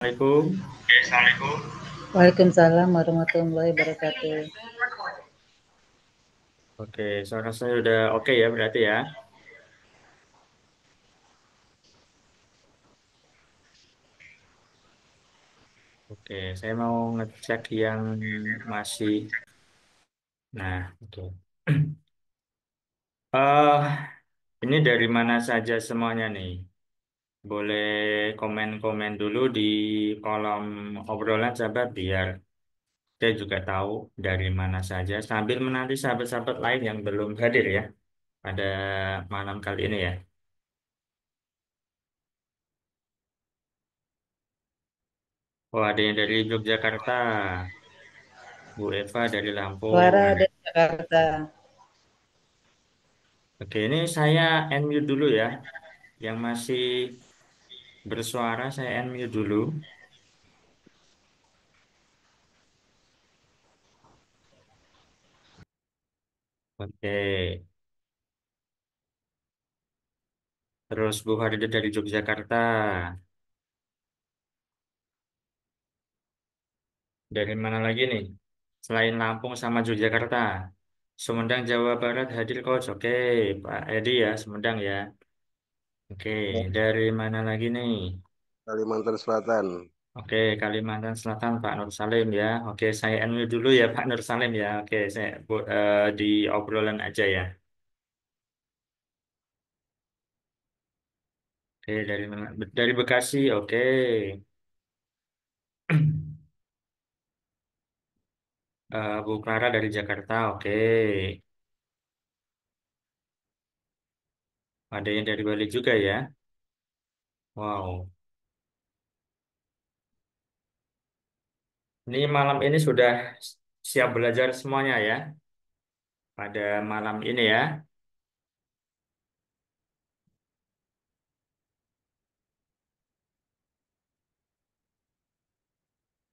Assalamualaikum. Assalamualaikum. Waalaikumsalam warahmatullahi wabarakatuh. Oke, suara saya udah oke ya berarti ya. Oke, saya mau ngecek yang masih. Nah, oke. Ini dari mana saja semuanya nih? Boleh komen-komen dulu di kolom obrolan sahabat biar saya juga tahu dari mana saja sambil menanti sahabat-sahabat lain yang belum hadir ya pada malam kali ini ya. Oh, ada yang dari Yogyakarta, Bu Eva dari Clara Lampung. dari Jakarta. Oke, ini saya unmute dulu ya. Yang masih bersuara saya unmute dulu. Oke. Terus Bu Farida dari Yogyakarta. Dari mana lagi nih? Selain Lampung sama Yogyakarta. Sumedang Jawa Barat hadir coach. Oke, Pak Edi ya, Sumedang ya. Oke, dari mana lagi nih? Kalimantan Selatan. Oke, Kalimantan Selatan Pak Nur Salim ya. Oke, saya unmute dulu ya Pak Nur Salim ya. Oke, saya di obrolan aja ya. Oke, dari mana? Dari Bekasi. Oke. Bu Clara dari Jakarta, oke. Ada yang dari Bali juga ya. Wow. Ini malam ini sudah siap belajar semuanya ya. Pada malam ini ya.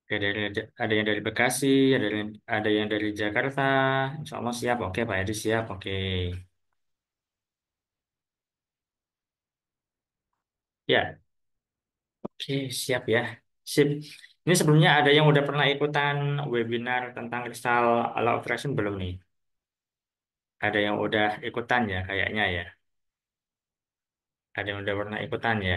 Oke, ada yang dari Bekasi, ada yang dari Jakarta. Insya Allah siap. Oke, Pak Edi siap. Oke. Ya, oke siap ya. Sip. Ini sebelumnya ada yang udah pernah ikutan webinar tentang kristal law of attraction belum nih? Ada yang udah ikutan ya kayaknya ya. Ada yang udah pernah ikutan ya.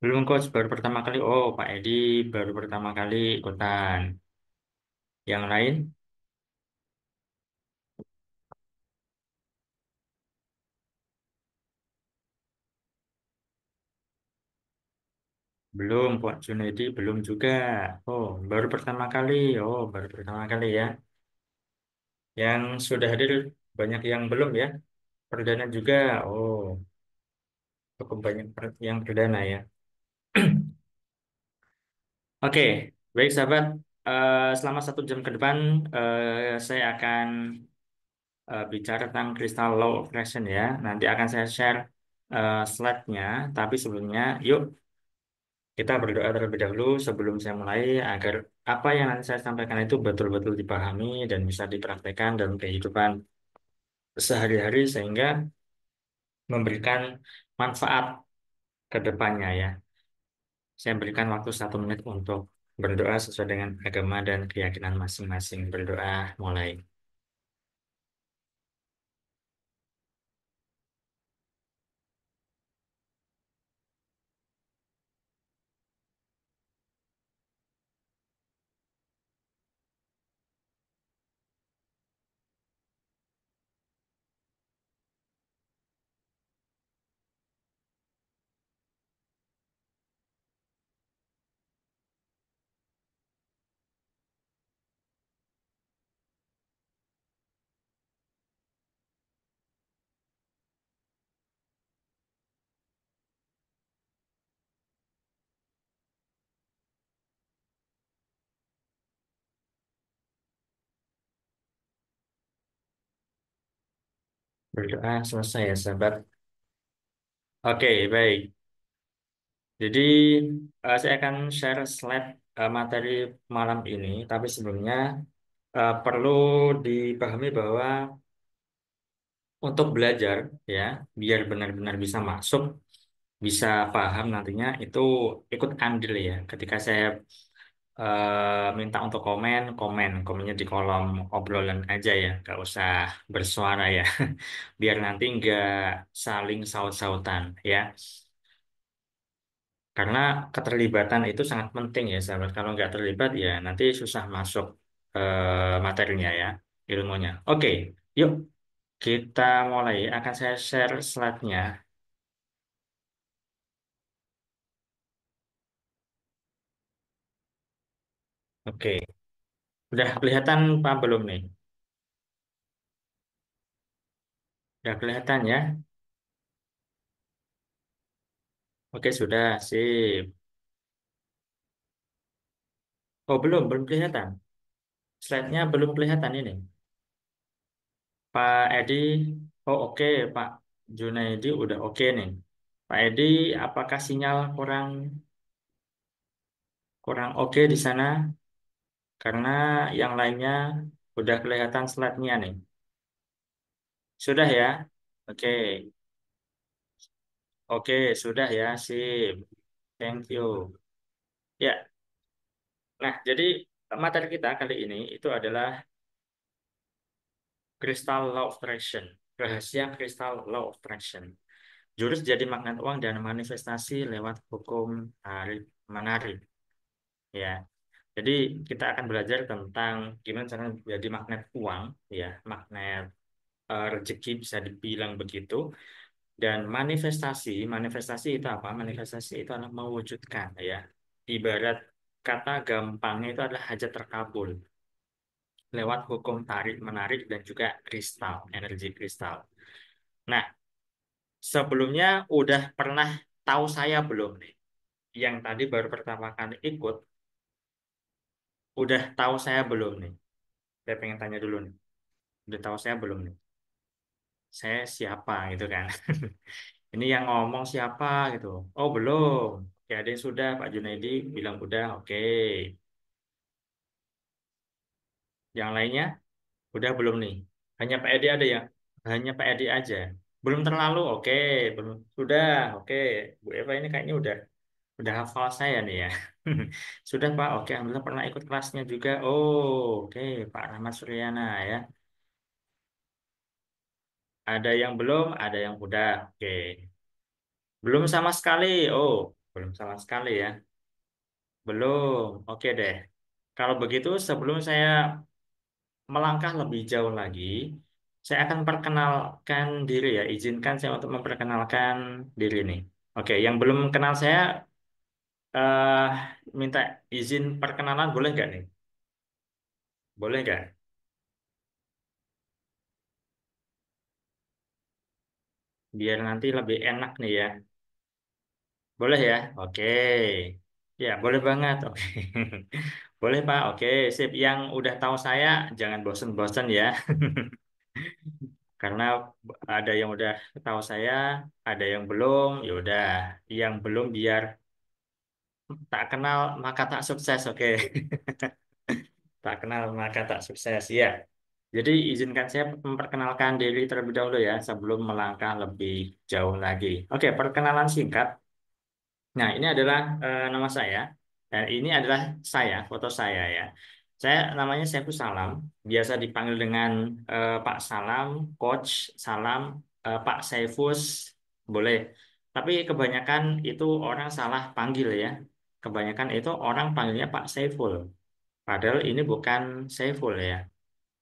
Belum coach, baru pertama kali. Oh, Pak Edi baru pertama kali ikutan. Yang lain belum, Pak Junaidi belum juga. Oh, baru pertama kali. Oh, baru pertama kali ya. Yang sudah hadir banyak yang belum ya. Perdana juga. Oh, cukup banyak yang perdana ya. Oke, baik sahabat. Selama 1 jam ke depan, saya akan bicara tentang Crystal Law of Attraction ya. Nanti akan saya share slide-nya. Tapi sebelumnya, yuk kita berdoa terlebih dahulu sebelum saya mulai agar apa yang nanti saya sampaikan itu betul-betul dipahami dan bisa dipraktekkan dalam kehidupan sehari-hari sehingga memberikan manfaat ke depannya ya. Saya berikan waktu 1 menit untuk berdoa sesuai dengan agama dan keyakinan masing-masing. Berdoa mulai. Berdoa selesai ya sahabat. Oke, baik. Jadi saya akan share slide materi malam ini, tapi sebelumnya perlu dipahami bahwa untuk belajar ya, biar benar-benar bisa masuk, bisa paham nantinya itu ikut andil ya. Ketika saya minta untuk komennya di kolom obrolan aja ya, nggak usah bersuara ya, biar nanti nggak saling saut-sautan ya. Karena keterlibatan itu sangat penting ya, sahabat. Kalau nggak terlibat ya nanti susah masuk materinya ya, ilmunya. Oke, yuk kita mulai. Akan saya share slide-nya. Oke, udah kelihatan Pak belum nih? Udah kelihatan ya? Oke, sudah. Sip. Oh, belum kelihatan. Slide-nya belum kelihatan ini. Pak Edi, oh oke, Pak Junaidi udah oke nih. Pak Edi, apakah sinyal kurang kurang oke di sana? Karena yang lainnya udah kelihatan slide-nya nih. Sudah ya? Oke, oke, sudah ya, sip. Thank you. Ya, nah jadi materi kita kali ini itu adalah Crystal Law of Attraction. Rahasia Crystal Law of Attraction. Jurus jadi magnet uang dan manifestasi lewat hukum tarik menarik. Ya, jadi kita akan belajar tentang gimana cara jadi magnet uang, ya, magnet rezeki bisa dibilang begitu. Dan manifestasi itu apa? Manifestasi itu adalah mewujudkan, ya. Ibarat kata gampangnya itu adalah hajat terkabul lewat hukum tarik menarik dan juga kristal, energi kristal. Nah, sebelumnya udah pernah tahu saya belum nih? Yang tadi baru pertama kali ikut, udah tahu saya belum nih? Saya pengen tanya dulu nih. Udah tahu saya belum nih? Saya siapa gitu kan? Ini yang ngomong siapa gitu? Oh belum. Oke, ada yang sudah. Pak Junaidi bilang udah. Oke. Yang lainnya udah belum nih? Hanya Pak Edi ada ya? Hanya Pak Edi aja. Belum terlalu. Oke. Belum. Sudah. Oke. Bu Eva ini kayaknya udah hafal saya nih ya. Sudah Pak. Oke. Alhamdulillah pernah ikut kelasnya juga. Oh, oke. Pak Rahmat Suryana ya. Ada yang belum, ada yang udah. Oke. Belum sama sekali. Oh, belum sama sekali ya. Belum. Oke deh. Kalau begitu, sebelum saya melangkah lebih jauh lagi, saya akan perkenalkan diri ya. Izinkan saya untuk memperkenalkan diri nih. Oke, yang belum kenal saya, eh minta izin perkenalan boleh nggak nih? Boleh nggak? Biar nanti lebih enak nih ya. Boleh ya? Oke. Ya, boleh banget. Oke. Boleh Pak. Oke, sip. Yang udah tahu saya, jangan bosen-bosen ya. Karena ada yang udah tahu saya, ada yang belum, ya udah. Yang belum biar tak kenal maka tak sukses, oke. Tak kenal maka tak sukses, ya. Jadi izinkan saya memperkenalkan diri terlebih dahulu ya, sebelum melangkah lebih jauh lagi. Oke, perkenalan singkat. Nah, ini adalah nama saya dan ini adalah saya, foto saya ya. Saya namanya Saiful Salam, biasa dipanggil dengan Pak Salam, Coach Salam, Pak Saifus, boleh. Tapi kebanyakan itu orang salah panggil ya. Kebanyakan itu orang panggilnya Pak Saiful. Padahal ini bukan Saiful ya.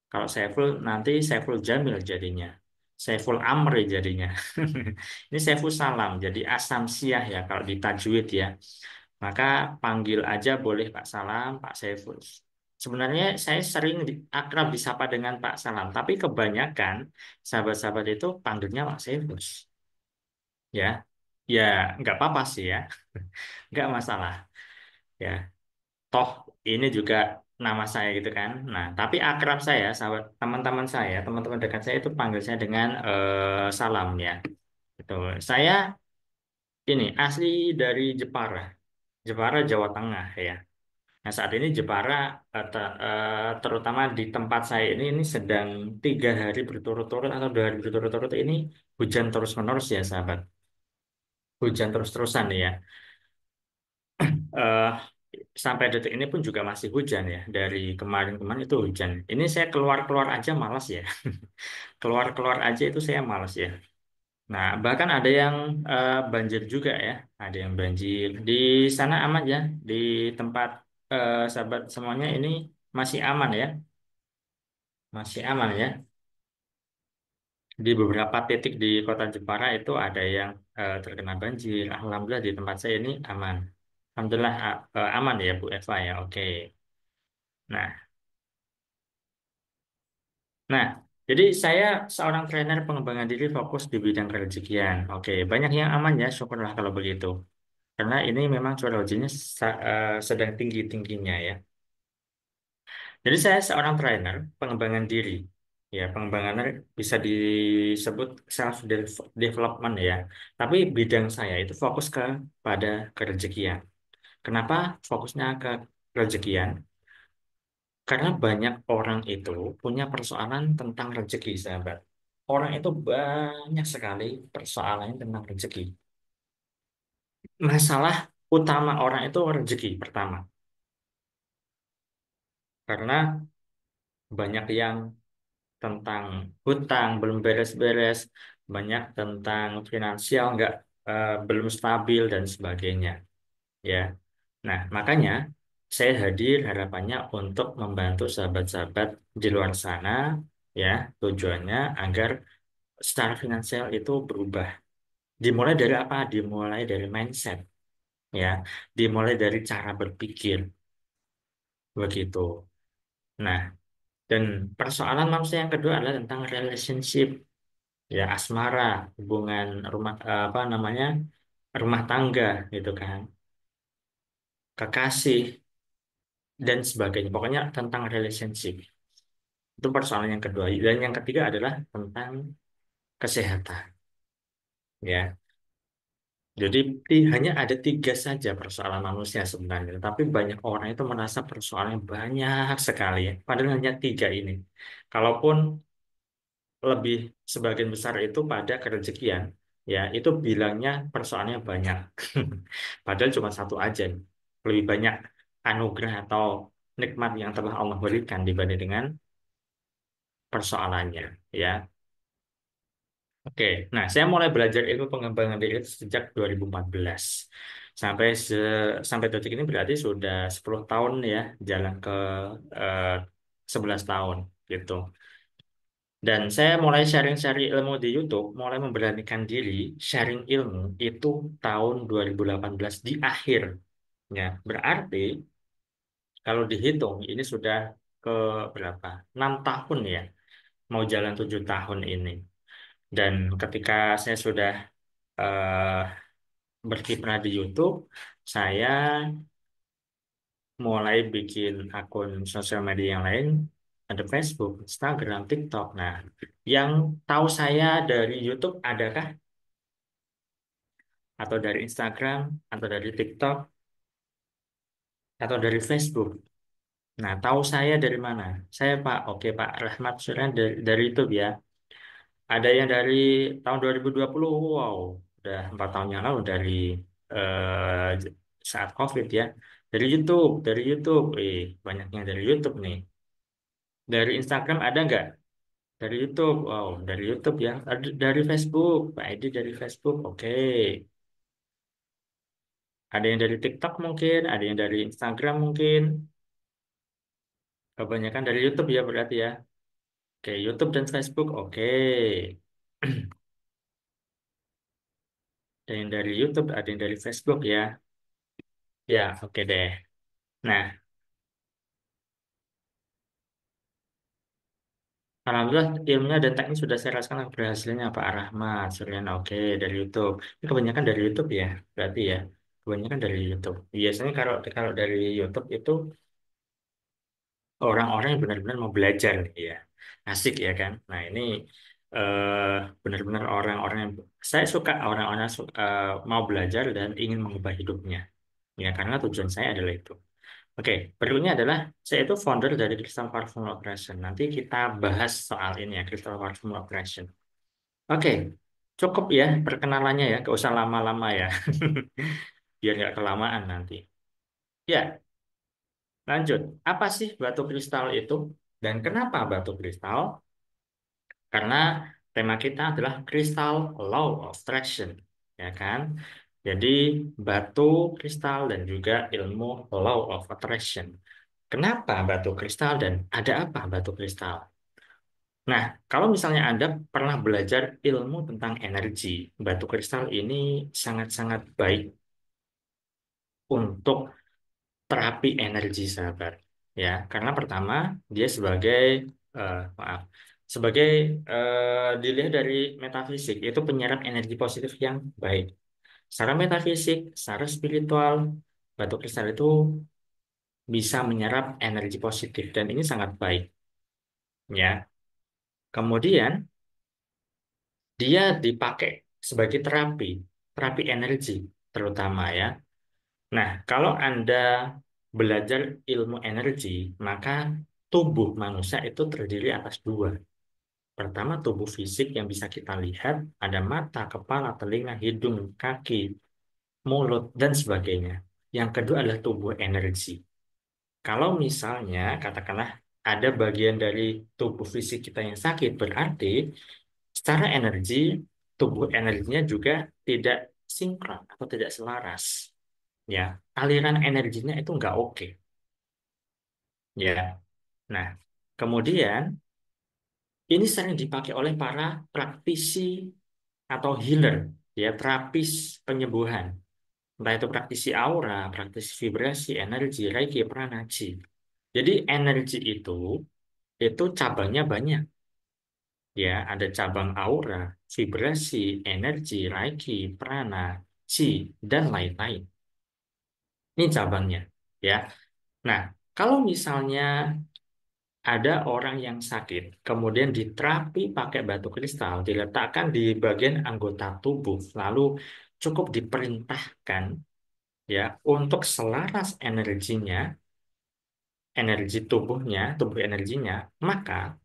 Kalau Saiful nanti Saiful Jamil jadinya. Saiful Amri jadinya. Ini Saiful Salam, jadi Asam Siah ya kalau di tajwid ya. Maka panggil aja boleh Pak Salam, Pak Saiful. Sebenarnya saya sering akrab disapa dengan Pak Salam, tapi kebanyakan sahabat-sahabat itu panggilnya Pak Saiful. Ya, ya nggak apa-apa sih ya, nggak masalah. Ya, toh ini juga nama saya gitu kan. Nah, tapi akrab saya, sahabat teman-teman saya, teman-teman dekat saya itu panggil saya dengan salam ya. Gitu. Saya ini asli dari Jepara, Jepara Jawa Tengah ya. Nah, saat ini Jepara, terutama di tempat saya ini sedang 3 hari berturut-turut atau 2 hari berturut-turut ini hujan terus-menerus ya, sahabat. Hujan terus-terusan ya. Eh, Sampai detik ini pun juga masih hujan ya. Dari kemarin-kemarin itu hujan. Ini saya keluar-keluar aja malas ya. Keluar-keluar aja itu saya malas ya. Nah, bahkan ada yang banjir juga ya. Ada yang banjir. Di sana aman ya. Di tempat sahabat semuanya ini masih aman ya. Masih aman ya. Di beberapa titik di kota Jepara itu ada yang terkena banjir. Alhamdulillah di tempat saya ini aman. Alhamdulillah aman ya Bu Eva ya. Oke. Nah, nah, jadi saya seorang trainer pengembangan diri fokus di bidang kerejekian. Oke, banyak yang aman ya, syukurlah kalau begitu. Karena ini memang curah hujannya sedang tinggi-tingginya ya. Jadi saya seorang trainer pengembangan diri. Ya, pengembangan diri bisa disebut self development ya. Tapi bidang saya itu fokus pada kerejekian. Kenapa fokusnya ke kerejekian? Karena banyak orang itu punya persoalan tentang rezeki, sahabat. Orang itu banyak sekali persoalannya tentang rezeki. Masalah utama orang itu rezeki pertama. Karena banyak yang tentang hutang belum beres-beres, banyak tentang finansial nggak belum stabil dan sebagainya. Ya, nah makanya saya hadir harapannya untuk membantu sahabat-sahabat di luar sana, ya tujuannya agar secara finansial itu berubah. Dimulai dari apa? Dimulai dari mindset, ya, dimulai dari cara berpikir, begitu. Nah, dan persoalan manusia yang kedua adalah tentang relationship, ya asmara, hubungan rumah apa namanya rumah tangga, gitu kan, kekasih dan sebagainya. Pokoknya tentang relationship itu persoalan yang kedua. Dan yang ketiga adalah tentang kesehatan, ya. Jadi hanya ada 3 saja persoalan manusia sebenarnya, tapi banyak orang itu merasa persoalannya banyak sekali ya. Padahal hanya 3 ini. Kalaupun lebih sebagian besar itu pada kerejekian, ya itu bilangnya persoalannya banyak. Padahal cuma satu aja. Lebih banyak anugerah atau nikmat yang telah Allah berikan dibanding dengan persoalannya, ya. Oke, nah saya mulai belajar ilmu pengembangan diri itu sejak 2014 sampai sampai detik ini berarti sudah 10 tahun ya, jalan ke eh, 11 tahun gitu. Dan saya mulai sharing-sharing ilmu di YouTube, mulai memberanikan diri sharing ilmu itu tahun 2018 di akhir. Ya, berarti kalau dihitung ini sudah ke berapa? 6 tahun ya, mau jalan 7 tahun ini. Dan ketika saya sudah eh, berkiprah di YouTube, saya mulai bikin akun sosial media yang lain, ada Facebook, Instagram, TikTok. Nah, yang tahu saya dari YouTube adakah? Atau dari Instagram, atau dari TikTok, atau dari Facebook? Nah, tahu saya dari mana? Saya Pak, oke Pak Rahmat Suryan dari YouTube ya. Ada yang dari tahun 2020, wow, udah 4 tahun yang lalu dari saat COVID ya. Dari YouTube, banyak yang dari YouTube nih. Dari Instagram ada nggak? Dari YouTube, wow, dari YouTube ya. Dari Facebook, Pak Edi dari Facebook, oke. Ada yang dari TikTok mungkin, ada yang dari Instagram mungkin. Kebanyakan dari YouTube ya berarti ya. Oke, YouTube dan Facebook, oke. Ada yang dari YouTube, ada yang dari Facebook ya. Ya, oke deh. Nah, alhamdulillah ilmunya dan teknik sudah saya rasakan keberhasilannya Pak Rahmat, Suryana, oke dari YouTube. Ini kebanyakan dari YouTube ya, berarti ya. Kebanyakan dari YouTube. Biasanya kalau kalau dari YouTube itu orang-orang yang benar-benar mau belajar nih ya. Asik ya kan. Nah, ini benar-benar orang-orang yang saya suka orang-orang mau belajar dan ingin mengubah hidupnya. Ya, karena tujuan saya adalah itu. Oke, berikutnya adalah saya itu founder dari Crystal Parfum Operation. Nanti kita bahas soal ini ya, Crystal Parfum Operation. Oke, cukup ya perkenalannya ya, gak usah lama-lama ya, biar nggak kelamaan nanti. Ya, lanjut. Apa sih batu kristal itu? Dan kenapa batu kristal? Karena tema kita adalah Crystal Law of Attraction, ya kan? Jadi batu kristal dan juga ilmu Law of Attraction. Kenapa batu kristal dan ada apa batu kristal? Nah, kalau misalnya Anda pernah belajar ilmu tentang energi, batu kristal ini sangat-sangat baik untuk terapi energi, sahabat. Ya, karena pertama dia sebagai maaf, sebagai dilihat dari metafisik itu penyerap energi positif yang baik. Secara metafisik, secara spiritual, batu kristal itu bisa menyerap energi positif dan ini sangat baik. Ya, kemudian dia dipakai sebagai terapi, terapi energi terutama ya. Nah, kalau Anda belajar ilmu energi, maka tubuh manusia itu terdiri atas dua. Pertama, tubuh fisik yang bisa kita lihat, ada mata, kepala, telinga, hidung, kaki, mulut, dan sebagainya. Yang kedua adalah tubuh energi. Kalau misalnya, katakanlah, ada bagian dari tubuh fisik kita yang sakit, berarti secara energi, tubuh energinya juga tidak sinkron atau tidak selaras. Ya, aliran energinya itu nggak oke. Ya, nah, kemudian ini sering dipakai oleh para praktisi atau healer, ya, terapis penyembuhan. Entah itu praktisi aura, praktisi vibrasi, energi, reiki, prana, chi. Jadi energi itu cabangnya banyak. Ya, ada cabang aura, vibrasi, energi, reiki, prana, chi, dan lain-lain. Ini cabangnya, ya. Nah, kalau misalnya ada orang yang sakit, kemudian diterapi pakai batu kristal, diletakkan di bagian anggota tubuh, lalu cukup diperintahkan ya untuk selaras energinya, energi tubuhnya, tubuh energinya, maka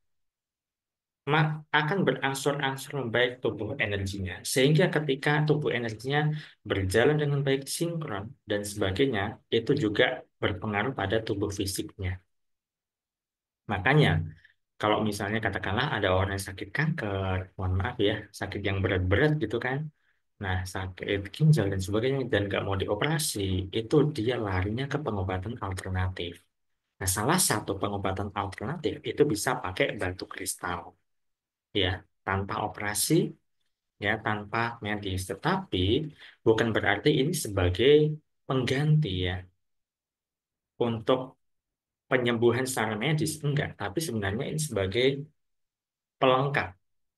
akan berangsur-angsur membaik tubuh energinya. Sehingga ketika tubuh energinya berjalan dengan baik, sinkron dan sebagainya, itu juga berpengaruh pada tubuh fisiknya. Makanya kalau misalnya katakanlah ada orang yang sakit kanker, mohon maaf ya, sakit yang berat-berat gitu kan, nah sakit ginjal dan sebagainya, dan nggak mau dioperasi, itu dia larinya ke pengobatan alternatif. Nah, salah satu pengobatan alternatif itu bisa pakai batu kristal, ya, tanpa operasi, ya, tanpa medis. Tetapi bukan berarti ini sebagai pengganti ya untuk penyembuhan secara medis, enggak. Tapi sebenarnya ini sebagai pelengkap,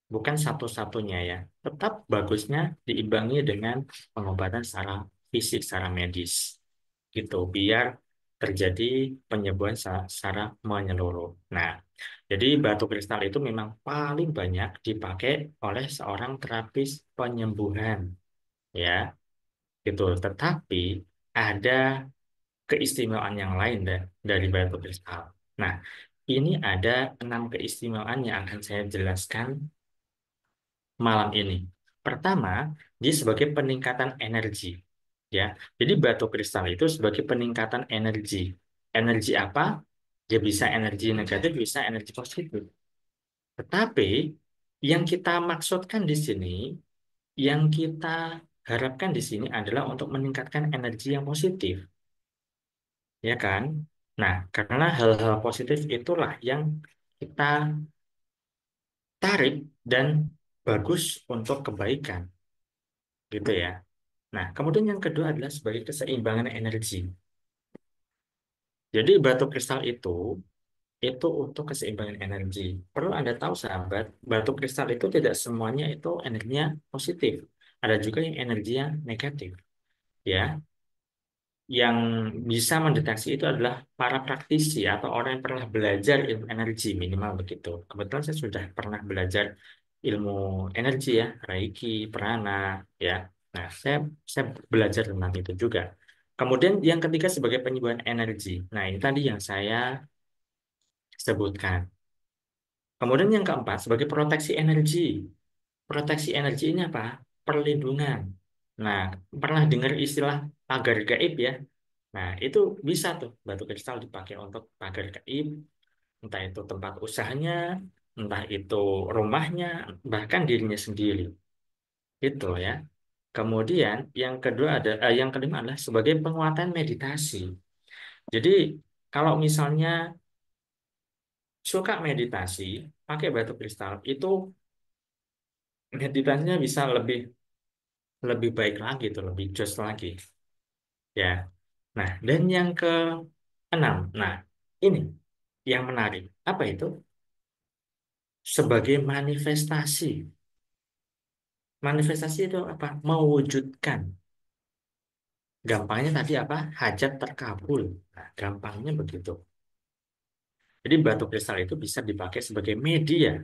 bukan satu-satunya ya. Tetap bagusnya diimbangi dengan pengobatan secara fisik, secara medis. Gitu, biar terjadi penyembuhan secara menyeluruh. Nah, jadi batu kristal itu memang paling banyak dipakai oleh seorang terapis penyembuhan, ya, gitu. Tetapi ada keistimewaan yang lain dari batu kristal. Nah, ini ada 6 keistimewaan yang akan saya jelaskan malam ini. Pertama, dia sebagai peningkatan energi. Ya, jadi batu kristal itu sebagai peningkatan energi. Energi apa? Ya bisa energi negatif, bisa energi positif. Tetapi yang kita maksudkan di sini, yang kita harapkan di sini adalah untuk meningkatkan energi yang positif, ya kan? Nah, karena hal-hal positif itulah yang kita tarik dan bagus untuk kebaikan, gitu ya. Nah, kemudian yang kedua adalah sebagai keseimbangan energi. Jadi batu kristal itu untuk keseimbangan energi. Perlu Anda tahu, sahabat, batu kristal itu tidak semuanya itu energinya positif. Ada juga yang energinya negatif. Ya, yang bisa mendeteksi itu adalah para praktisi atau orang yang pernah belajar ilmu energi minimal begitu. Kebetulan saya sudah pernah belajar ilmu energi ya, Reiki, Prana, ya. Nah, saya belajar tentang itu juga. Kemudian yang ketiga sebagai penyembuhan energi. Nah, ini tadi yang saya sebutkan. Kemudian yang keempat sebagai proteksi energi. Proteksi energi ini apa? Perlindungan. Nah, pernah dengar istilah pagar gaib ya? Nah, itu bisa tuh batu kristal dipakai untuk pagar gaib, entah itu tempat usahanya, entah itu rumahnya, bahkan dirinya sendiri. Itu ya. Kemudian yang kelima adalah sebagai penguatan meditasi. Jadi kalau misalnya suka meditasi, pakai batu kristal itu meditasinya bisa lebih lebih baik lagi tuh, lebih jos lagi ya. Nah, dan yang keenam, nah ini yang menarik. Apa itu? Sebagai manifestasi. Manifestasi itu apa? Mewujudkan. Gampangnya tadi apa? Hajat terkabul. Nah, gampangnya begitu. Jadi batu kristal itu bisa dipakai sebagai media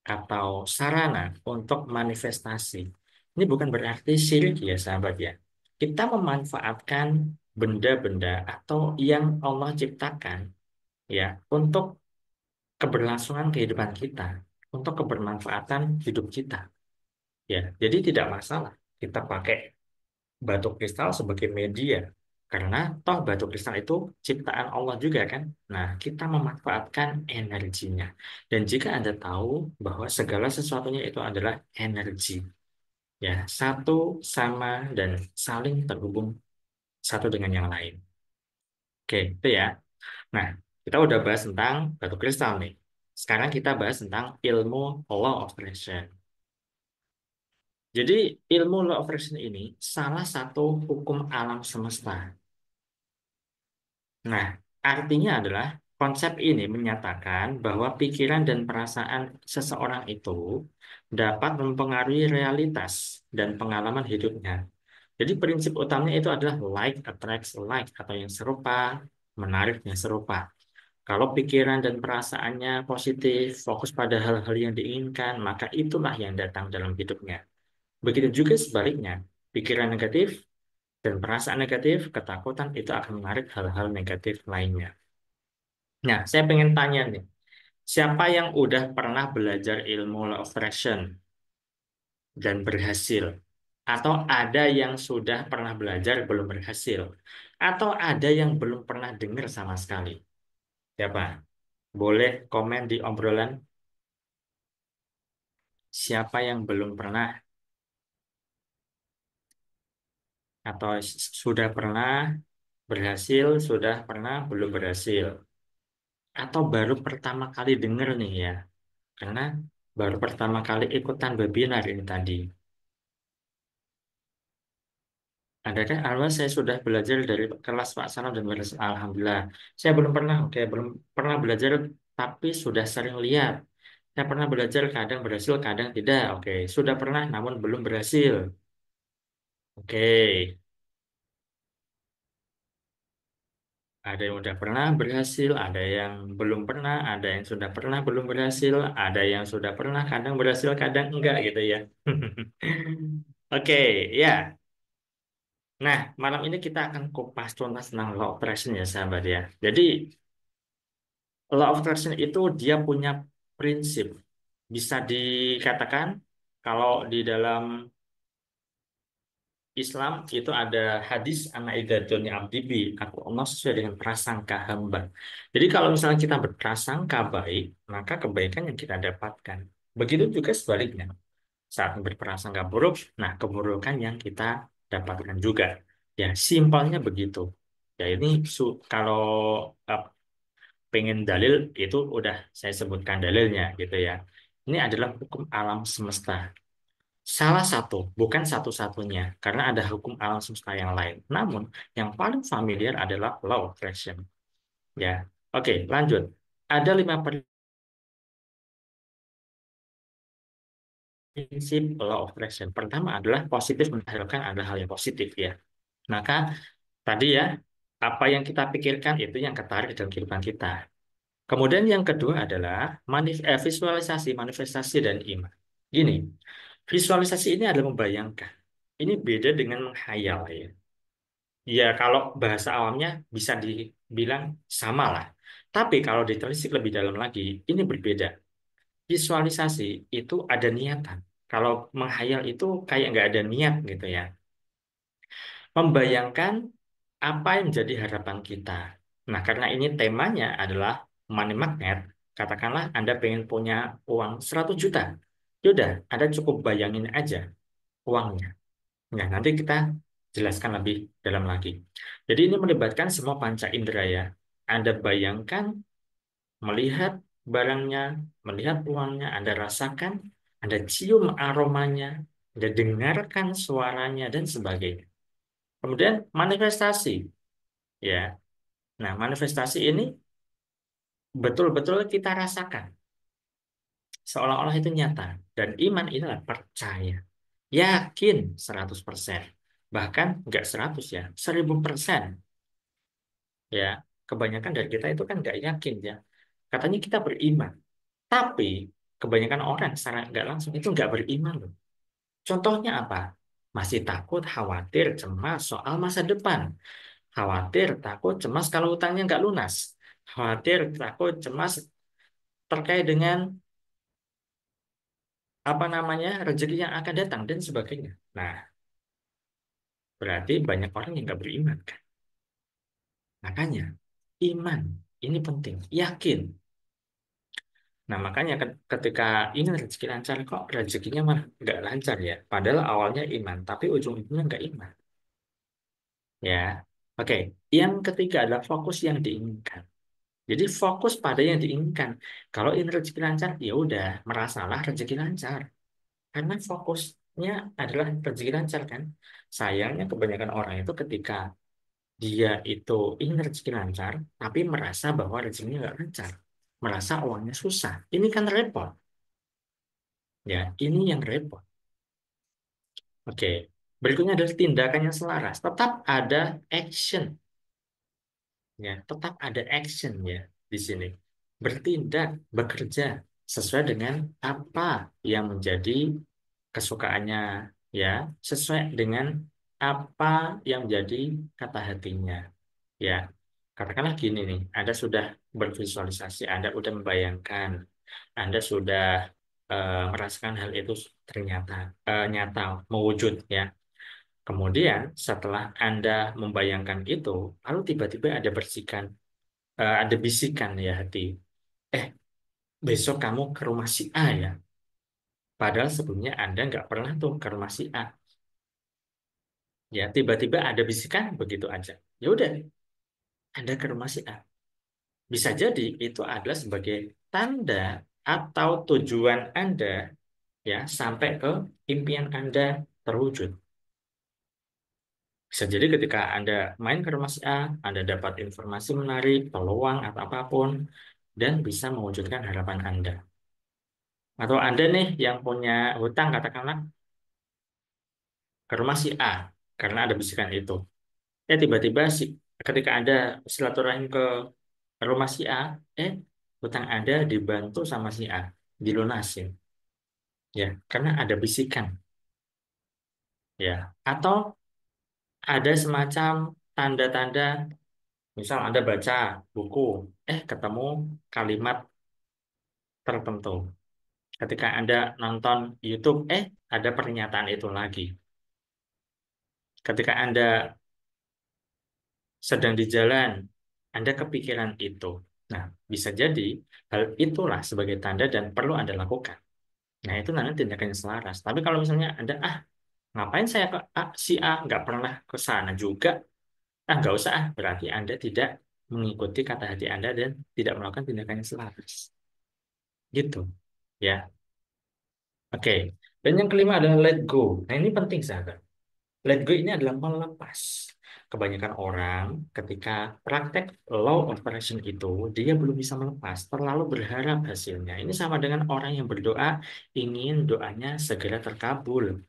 atau sarana untuk manifestasi. Ini bukan berarti syirik ya sahabat ya. Kita memanfaatkan benda-benda atau yang Allah ciptakan ya untuk keberlangsungan kehidupan kita, untuk kebermanfaatan hidup kita. Ya, jadi tidak masalah kita pakai batu kristal sebagai media karena toh batu kristal itu ciptaan Allah juga kan. Nah, kita memanfaatkan energinya. Dan jika Anda tahu bahwa segala sesuatunya itu adalah energi, ya, satu sama dan saling terhubung satu dengan yang lain. Oke, itu ya. Nah, kita udah bahas tentang batu kristal nih. Sekarang kita bahas tentang ilmu Law of Attraction. Jadi, ilmu Law of Attraction ini salah satu hukum alam semesta. Nah, artinya adalah konsep ini menyatakan bahwa pikiran dan perasaan seseorang itu dapat mempengaruhi realitas dan pengalaman hidupnya. Jadi prinsip utamanya itu adalah like attracts like atau yang serupa menarik yang serupa. Kalau pikiran dan perasaannya positif, fokus pada hal-hal yang diinginkan, maka itulah yang datang dalam hidupnya. Begitu juga sebaliknya, pikiran negatif dan perasaan negatif, ketakutan itu akan menarik hal-hal negatif lainnya. Nah, saya pengen tanya nih, siapa yang udah pernah belajar ilmu law of attraction dan berhasil? Atau ada yang sudah pernah belajar belum berhasil? Atau ada yang belum pernah dengar sama sekali? Siapa? Boleh komen di obrolan siapa yang belum pernah atau sudah pernah berhasil, sudah pernah belum berhasil? Atau baru pertama kali dengar nih ya? Karena baru pertama kali ikutan webinar ini tadi. Adakah Allah saya sudah belajar dari kelas Pak Salam dan berhasil? Alhamdulillah. Saya belum pernah, oke, belum pernah belajar, tapi sudah sering lihat. Saya pernah belajar, kadang berhasil, kadang tidak. Oke, sudah pernah, namun belum berhasil. Oke, ada yang sudah pernah berhasil, ada yang belum pernah, ada yang sudah pernah belum berhasil, ada yang sudah pernah, kadang berhasil, kadang enggak gitu ya. Oke, ya. Nah, malam ini kita akan kupas tuntas tentang law of attraction ya, sahabat ya. Jadi, law of attraction itu dia punya prinsip. Bisa dikatakan kalau di dalam Islam itu ada hadis anak idatuni abdibi, aku Allah sesuai dengan prasangka hamba. Jadi kalau misalnya kita berprasangka baik, maka kebaikan yang kita dapatkan. Begitu juga sebaliknya. Saat berprasangka buruk, nah keburukan yang kita dapatkan juga. Ya, simpelnya begitu. Ya ini kalau eh, pengen dalil itu udah saya sebutkan dalilnya gitu ya. Ini adalah hukum alam semesta. Salah satu, bukan satu-satunya, karena ada hukum alam semesta yang lain. Namun, yang paling familiar adalah law of attraction. Ya, oke, lanjut. Ada 5 prinsip law of attraction. Pertama adalah positif menghasilkan ada hal yang positif ya. Maka tadi ya, apa yang kita pikirkan itu yang ketarik dalam kehidupan kita. Kemudian yang kedua adalah visualisasi, manifestasi, dan iman. Gini, visualisasi ini adalah membayangkan. Ini beda dengan menghayal ya. Ya, kalau bahasa awamnya bisa dibilang sama lah. Tapi kalau ditelisik lebih dalam lagi, ini berbeda. Visualisasi itu ada niatan. Kalau menghayal itu kayak nggak ada niat gitu ya. Membayangkan apa yang menjadi harapan kita. Nah, karena ini temanya adalah money magnet, katakanlah Anda pengen punya uang 100 juta. Yaudah, Anda cukup bayangin aja uangnya. Nah, nanti kita jelaskan lebih dalam lagi. Jadi ini melibatkan semua panca indera ya. Anda bayangkan, melihat barangnya, melihat uangnya, Anda rasakan, Anda cium aromanya, Anda dengarkan suaranya, dan sebagainya. Kemudian manifestasi, ya. Nah, manifestasi ini betul-betul kita rasakan, seolah-olah itu nyata. Dan iman inilah percaya, yakin 100%. Bahkan nggak 100 ya, 1000%. Ya, kebanyakan dari kita itu kan nggak yakin ya. Katanya kita beriman, tapi kebanyakan orang secara nggak langsung itu nggak beriman loh. Contohnya apa? Masih takut, khawatir, cemas soal masa depan. Khawatir, takut, cemas kalau utangnya nggak lunas. Khawatir, takut, cemas terkait dengan apa namanya rezeki yang akan datang dan sebagainya. Nah, berarti banyak orang yang nggak beriman kan. Makanya iman ini penting, yakin. Nah, makanya ketika ingin rezeki lancar, kok rezekinya malah nggak lancar ya. Padahal awalnya iman, tapi ujung-ujungnya nggak iman. Ya, oke. Yang ketiga adalah fokus yang diinginkan. Jadi fokus pada yang diinginkan. Kalau ingin rezeki lancar, ya udah merasalah rezeki lancar. Karena fokusnya adalah rezeki lancar kan. Sayangnya kebanyakan orang itu ketika dia itu ingin rezeki lancar, tapi merasa bahwa rezekinya nggak lancar. Merasa uangnya susah. Ini kan repot. Ya, ini yang repot. Oke. Berikutnya adalah tindakan yang selaras. Tetap ada action. Ya, tetap ada action ya di sini. Bertindak, bekerja sesuai dengan apa yang menjadi kesukaannya ya, sesuai dengan apa yang menjadi kata hatinya ya. Katakanlah gini nih, Anda sudah bervisualisasi, Anda sudah membayangkan, Anda sudah merasakan hal itu ternyata nyata, mewujud ya. Kemudian setelah Anda membayangkan itu, lalu tiba-tiba ada bisikan ya hati, eh besok kamu ke rumah si A ya. Padahal sebelumnya Anda nggak pernah tuh ke rumah si A. Ya, tiba-tiba ada bisikan begitu aja. Ya udah, Anda ke rumah si A. Bisa jadi itu adalah sebagai tanda atau tujuan Anda ya sampai ke impian Anda terwujud. Bisa jadi ketika Anda main ke rumah si A, Anda dapat informasi menarik, peluang atau apapun, dan bisa mewujudkan harapan Anda. Atau Anda nih yang punya hutang katakanlah ke rumah si A karena ada bisikan itu. Ya tiba-tiba ketika Anda silaturahim ke rumah si A, hutang Anda dibantu sama si A, dilunasin. Ya, karena ada bisikan. Ya, atau ada semacam tanda-tanda, misal Anda baca buku, ketemu kalimat tertentu. Ketika Anda nonton YouTube, ada pernyataan itu lagi. Ketika Anda sedang di jalan, Anda kepikiran itu. Nah, bisa jadi hal itulah sebagai tanda dan perlu Anda lakukan. Nah, itu nanti tindakan yang selaras. Tapi kalau misalnya Anda, ngapain saya ke si A, nggak pernah ke sana juga, nggak usah, berarti Anda tidak mengikuti kata hati Anda dan tidak melakukan tindakan yang selaras. Gitu. Ya, oke. Dan yang kelima adalah let go. Nah, ini penting, sahabat. Let go ini adalah melepas. Kebanyakan orang ketika praktek law of attraction itu, dia belum bisa melepas, terlalu berharap hasilnya. Ini sama dengan orang yang berdoa, ingin doanya segera terkabul.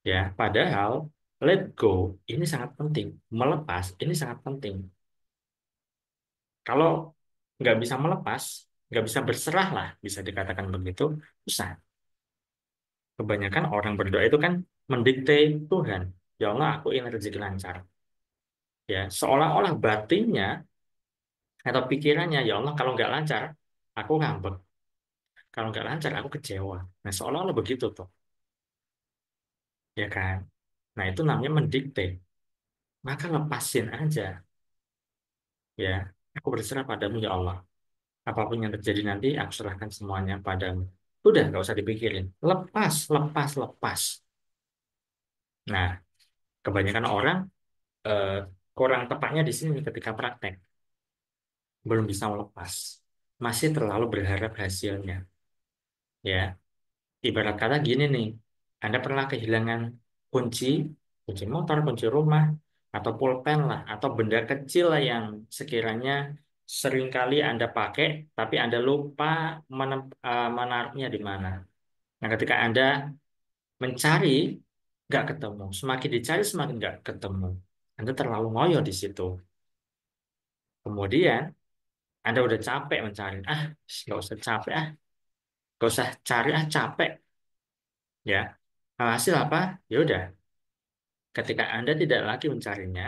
Ya, padahal let go ini sangat penting. Melepas ini sangat penting. Kalau nggak bisa melepas, nggak bisa berserah lah, bisa dikatakan begitu, susah. Kebanyakan orang berdoa itu kan mendikte Tuhan. Ya Allah, aku ingin rezeki lancar. Ya, seolah-olah batinnya atau pikirannya, ya Allah kalau nggak lancar, aku ngambek. Kalau nggak lancar, aku kecewa. Nah, seolah-olah begitu tuh, ya kan? Nah, itu namanya mendikte. Maka lepasin aja, ya. Aku berserah padamu, ya Allah. Apapun yang terjadi nanti, aku serahkan semuanya padamu. Udah, nggak usah dipikirin. Lepas, lepas, lepas. Nah, kebanyakan orang eh, kurang tepatnya di sini ketika praktek. Belum bisa melepas. Masih terlalu berharap hasilnya. Ya, ibarat kata gini nih, Anda pernah kehilangan kunci, kunci motor, kunci rumah, atau pulpen lah, atau benda kecil lah yang sekiranya seringkali Anda pakai, tapi Anda lupa menaruhnya di mana. Nah, ketika Anda mencari, nggak ketemu. Semakin dicari, semakin nggak ketemu. Anda terlalu ngoyo di situ. Kemudian, Anda udah capek mencari. Ah, nggak usah capek, ah. Nggak usah cari, ah, capek. Ya, hasil apa? Ya udah, ketika Anda tidak lagi mencarinya,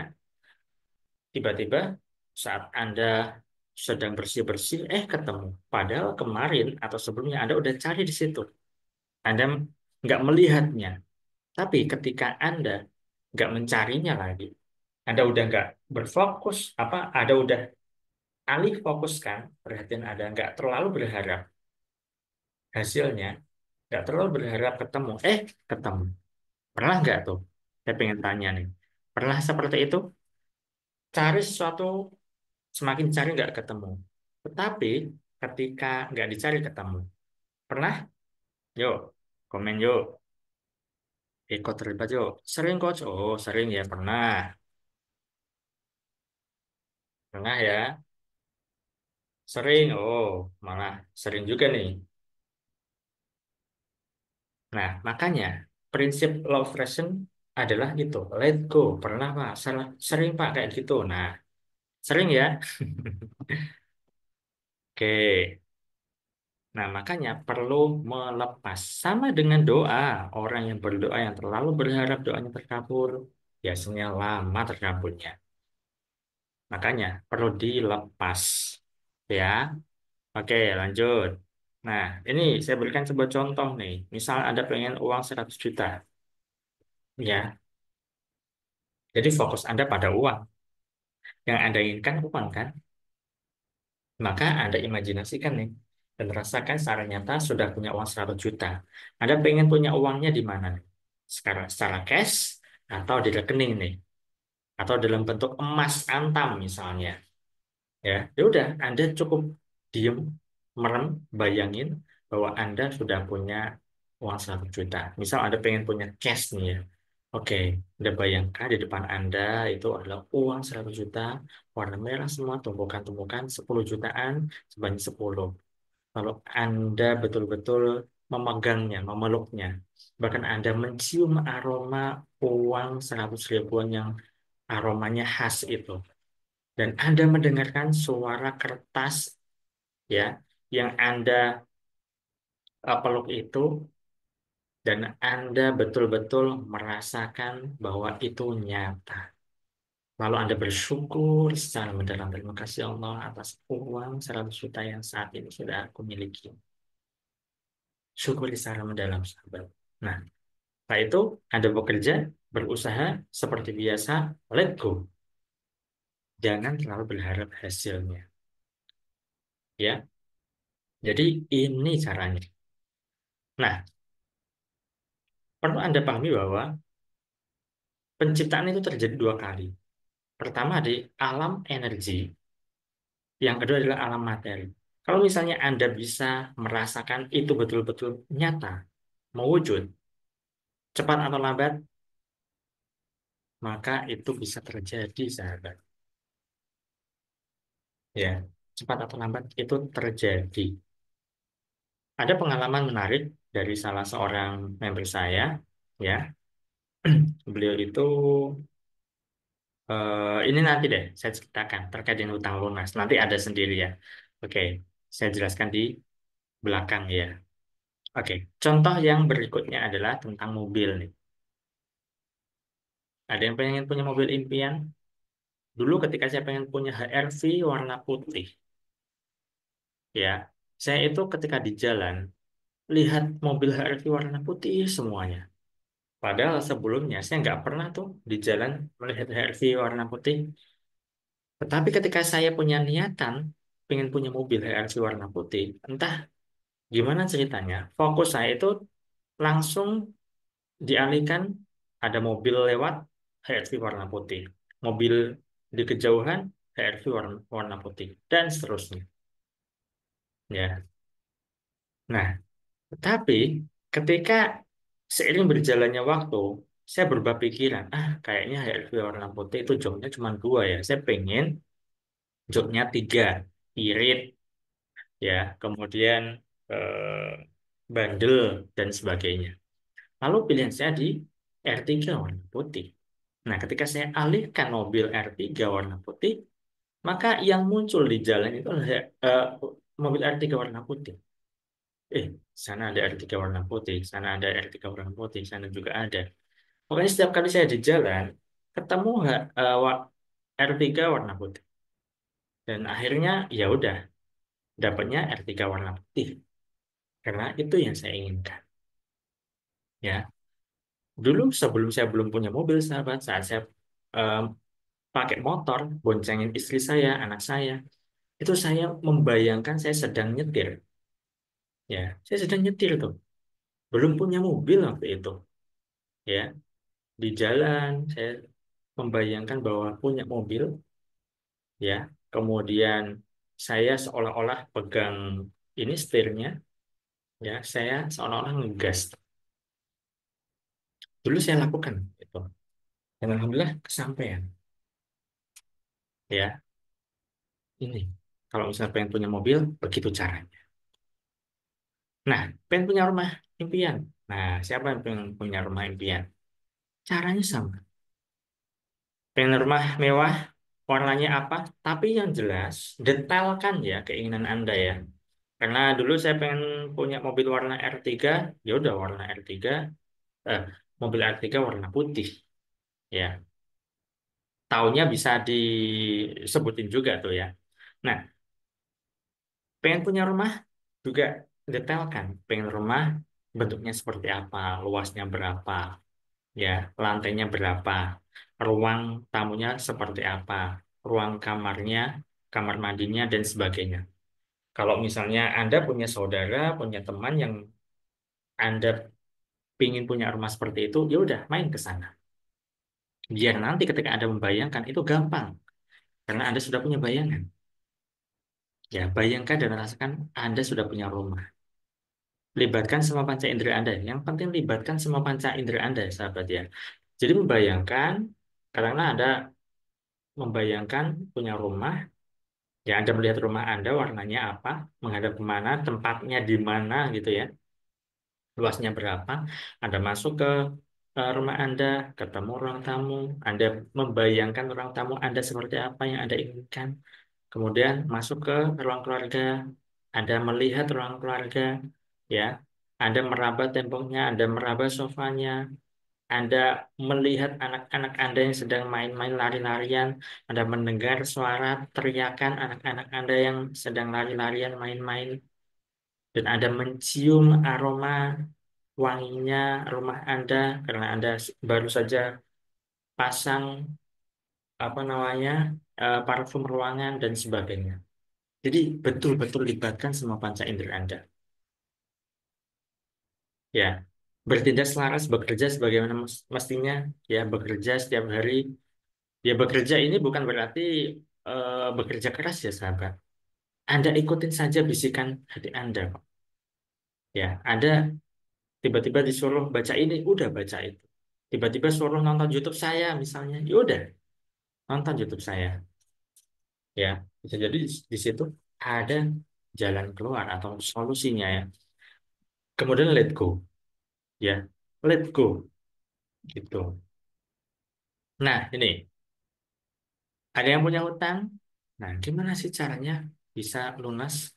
tiba-tiba saat Anda sedang bersih-bersih, ketemu. Padahal kemarin atau sebelumnya Anda udah cari di situ. Anda nggak melihatnya. Tapi ketika Anda nggak mencarinya lagi, Anda udah nggak berfokus, Ada udah alih fokuskan, perhatian Anda nggak terlalu berharap hasilnya, nggak terlalu berharap ketemu, ketemu. Pernah nggak tuh? Saya pengen tanya nih. Pernah seperti itu? Cari sesuatu, semakin cari nggak ketemu. Tetapi ketika nggak dicari ketemu. Pernah? Yuk, komen yuk. Ikut terlibat yuk. Sering coach? Oh, sering ya. Pernah. Pernah ya. Sering. Oh, malah sering juga nih. Nah, makanya prinsip law of attraction adalah itu. Let go. Pernah Pak? Sering Pak kayak gitu. Nah, sering ya. Oke. Nah, makanya perlu melepas. Sama dengan doa. Orang yang berdoa yang terlalu berharap doanya terkabul, biasanya lama terkabulnya. Makanya perlu dilepas. Ya, oke lanjut. Nah, ini saya berikan sebuah contoh nih. Misal Anda pengen uang 100 juta. Ya, jadi fokus Anda pada uang. Yang Anda inginkan uang kan? Maka Anda imajinasikan nih. Dan rasakan secara nyata sudah punya uang 100 juta. Anda pengen punya uangnya di mana nih? Secara cash atau di rekening nih? Atau dalam bentuk emas antam misalnya. Ya udah, Anda cukup diem, merem, bayangin bahwa Anda sudah punya uang 100 juta. Misal Anda pengen punya cash nih ya. Oke, Anda bayangkan di depan Anda itu adalah uang 100 juta, warna merah semua, tumpukan-tumpukan 10 jutaan, sebanyak 10. Kalau Anda betul-betul memegangnya, memeluknya, bahkan Anda mencium aroma uang 100 ribuan yang aromanya khas itu. Dan Anda mendengarkan suara kertas ya yang Anda peluk itu dan Anda betul-betul merasakan bahwa itu nyata. Lalu Anda bersyukur secara mendalam, terima kasih Allah atas uang 100 juta yang saat ini sudah aku miliki. Syukur secara mendalam, sahabat. Nah, setelah itu Anda bekerja, berusaha seperti biasa, let go. Jangan terlalu berharap hasilnya. Ya, jadi ini caranya. Nah, perlu Anda pahami bahwa penciptaan itu terjadi dua kali. Pertama di alam energi, yang kedua adalah alam materi. Kalau misalnya Anda bisa merasakan itu betul-betul nyata, mewujud, cepat atau lambat, maka itu bisa terjadi, sahabat. Ya, cepat atau lambat itu terjadi. Ada pengalaman menarik dari salah seorang member saya, ya. Beliau itu ini nanti deh saya ceritakan terkait dengan utang lunas. Nanti ada sendiri ya. Oke, saya jelaskan di belakang ya. Oke, contoh yang berikutnya adalah tentang mobil nih. Ada yang pengen punya mobil impian? Dulu ketika saya pengen punya HR-V warna putih, ya, saya itu ketika di jalan lihat mobil HR-V warna putih semuanya. Padahal sebelumnya saya nggak pernah tuh di jalan melihat HR-V warna putih. Tetapi ketika saya punya niatan pengen punya mobil HR-V warna putih, entah gimana ceritanya, fokus saya itu langsung dialihkan, ada mobil lewat, HRV warna putih. Mobil di kejauhan, HRV warna putih. Dan seterusnya. Ya. Nah, tetapi ketika seiring berjalannya waktu, saya berubah pikiran. Kayaknya HRV warna putih itu joknya cuma dua ya. Saya pengen joknya tiga. Irit, ya. Kemudian bandel, dan sebagainya. Lalu pilihan saya di R3 warna putih. Nah, ketika saya alihkan mobil R3 warna putih, maka yang muncul di jalan itu adalah mobil R3 warna putih. Sana ada R3 warna putih, sana ada R3 warna putih, sana juga ada. Pokoknya setiap kali saya di jalan, ketemu R3 warna putih. Dan akhirnya ya udah, dapatnya R3 warna putih. Karena itu yang saya inginkan. Ya, dulu sebelum saya belum punya mobil, sahabat, saat saya eh, pakai motor, boncengin istri saya, anak saya, itu saya membayangkan saya sedang nyetir. Ya, saya sedang nyetir tuh. Belum punya mobil waktu itu. Ya, di jalan saya membayangkan bahwa punya mobil, ya. Kemudian saya seolah-olah pegang ini setirnya, ya. Saya seolah-olah ngegas. Dulu saya lakukan itu. Dan alhamdulillah kesampaian. Ya, ini. Kalau misalnya pengen punya mobil, begitu caranya. Nah, pengen punya rumah impian. Nah, siapa yang pengen punya rumah impian? Caranya sama. Pengen rumah mewah, warnanya apa? Tapi yang jelas, detailkan ya keinginan Anda ya. Karena dulu saya pengen punya mobil warna R3, ya udah warna R3, eh, mobil R3 warna putih. Ya, tahunnya bisa disebutin juga tuh ya. Nah, pengen punya rumah juga detailkan. Pengen rumah bentuknya seperti apa, luasnya berapa, ya, lantainya berapa, ruang tamunya seperti apa, ruang kamarnya, kamar mandinya, dan sebagainya. Kalau misalnya Anda punya saudara, punya teman yang Anda ingin punya rumah seperti itu, ya udah main ke sana. Biar nanti ketika Anda membayangkan itu gampang, karena Anda sudah punya bayangan. Ya, bayangkan dan rasakan Anda sudah punya rumah. Libatkan semua panca indera Anda. Yang penting libatkan semua panca indera Anda, sahabat ya. Jadi membayangkan, karena Anda membayangkan punya rumah, ya Anda melihat rumah Anda warnanya apa, menghadap kemana, tempatnya di mana gitu ya, luasnya berapa, Anda masuk ke rumah Anda, ketemu ruang tamu, Anda membayangkan ruang tamu Anda seperti apa yang Anda inginkan, kemudian masuk ke ruang keluarga, Anda melihat ruang keluarga, ya, Anda meraba temboknya, Anda meraba sofanya, anda melihat anak-anak Anda yang sedang main-main lari-larian, Anda mendengar suara teriakan anak-anak Anda yang sedang lari-larian main-main, dan Anda mencium aroma wanginya rumah Anda karena Anda baru saja pasang apa namanya parfum ruangan dan sebagainya. Jadi betul-betul libatkan semua panca indera Anda. Ya, bertindak selaras, bekerja sebagaimana mestinya, ya bekerja setiap hari. Ya bekerja ini bukan berarti bekerja keras ya sahabat. Anda ikutin saja bisikan hati Anda kok. Ya, Anda tiba-tiba disuruh baca ini, udah baca itu. Tiba-tiba suruh nonton YouTube saya misalnya, ya udah nonton YouTube saya. Ya, bisa jadi di situ ada jalan keluar atau solusinya ya. Kemudian let go, ya, let go gitu. Nah, ini ada yang punya hutang. Nah, gimana sih caranya bisa lunas?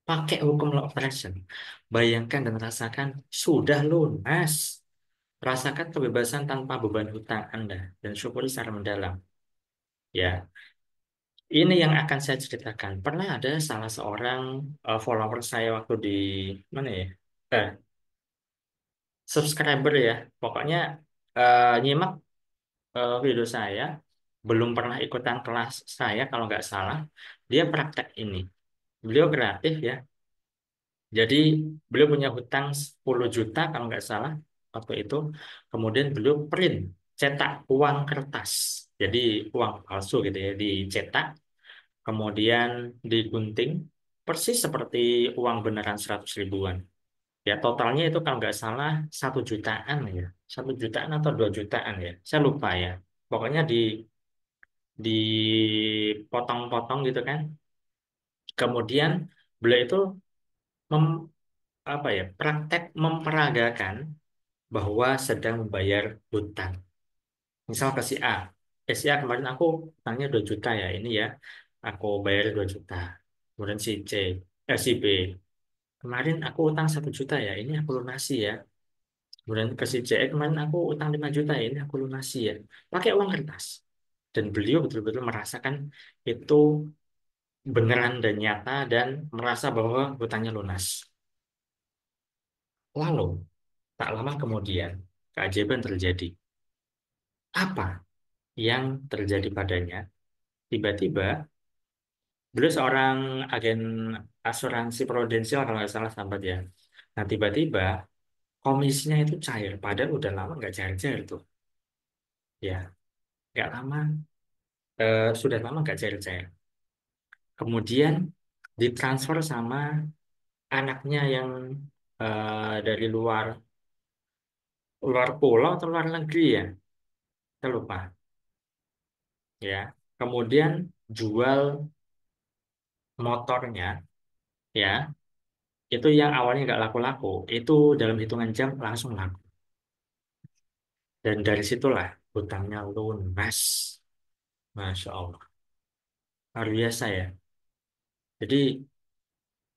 Pakai hukum law of attraction. Bayangkan dan rasakan sudah lunas. Rasakan kebebasan tanpa beban hutang Anda dan syukuri secara mendalam. Ya, ini yang akan saya ceritakan. Pernah ada salah seorang follower saya waktu di mana ya? Eh, Subscriber ya. Pokoknya nyimak video saya, belum pernah ikutan kelas saya kalau nggak salah. Dia praktek ini. Beliau kreatif ya. Jadi beliau punya hutang 10 juta kalau nggak salah waktu itu. Kemudian beliau print, cetak uang kertas. Jadi uang palsu gitu ya, dicetak, kemudian digunting, persis seperti uang beneran 100 ribuan. Ya totalnya itu kalau nggak salah 1 jutaan ya. 1 jutaan atau 2 jutaan ya. Saya lupa ya. Pokoknya dipotong-potong gitu kan. Kemudian beliau itu mem- apa ya, praktek memperagakan bahwa sedang membayar hutang. Misal ke si A, si A kemarin aku hutangnya 2 juta ya, ini ya, aku bayar 2 juta. Kemudian si B, kemarin aku utang 1 juta ya, ini aku lunasi ya. Kemudian ke si C, kemarin aku utang 5 juta ya, ini aku lunasi ya. Pakai uang kertas. Dan beliau betul-betul merasakan itu beneran dan nyata dan merasa bahwa hutangnya lunas. Lalu, tak lama kemudian, keajaiban terjadi. Apa yang terjadi padanya? Tiba-tiba, beliau seorang agen asuransi prudensial kalau nggak salah sahabat ya. Nah, tiba-tiba komisinya itu cair. Padahal udah lama nggak cair-cair tuh. Ya, nggak lama. Sudah lama nggak cair-cair. Kemudian ditransfer sama anaknya yang dari luar luar pulau atau luar negeri ya. Saya lupa. Ya. Kemudian jual motornya ya, itu yang awalnya nggak laku-laku, itu dalam hitungan jam langsung laku. Dan dari situlah hutangnya lunas. Masya Allah. Luar biasa ya. Jadi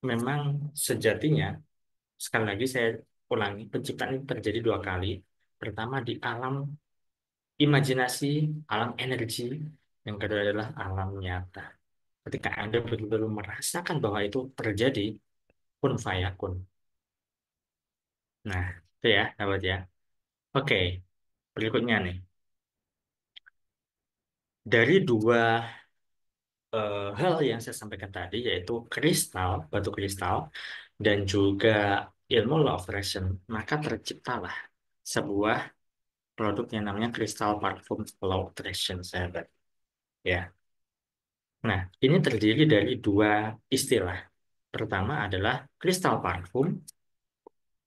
memang sejatinya, sekali lagi saya ulangi, penciptaan ini terjadi dua kali. Pertama di alam imajinasi, alam energi. Yang kedua adalah alam nyata. Ketika Anda betul-betul merasakan bahwa itu terjadi, kun fayakun. Nah, itu ya, sahabat ya. Oke, berikutnya nih. Dari dua hal yang saya sampaikan tadi, yaitu kristal, batu kristal, dan juga ilmu law of attraction, maka terciptalah sebuah produk yang namanya kristal parfum law of attraction, sahabat. Ya. Nah, ini terdiri dari dua istilah. Pertama adalah kristal parfum,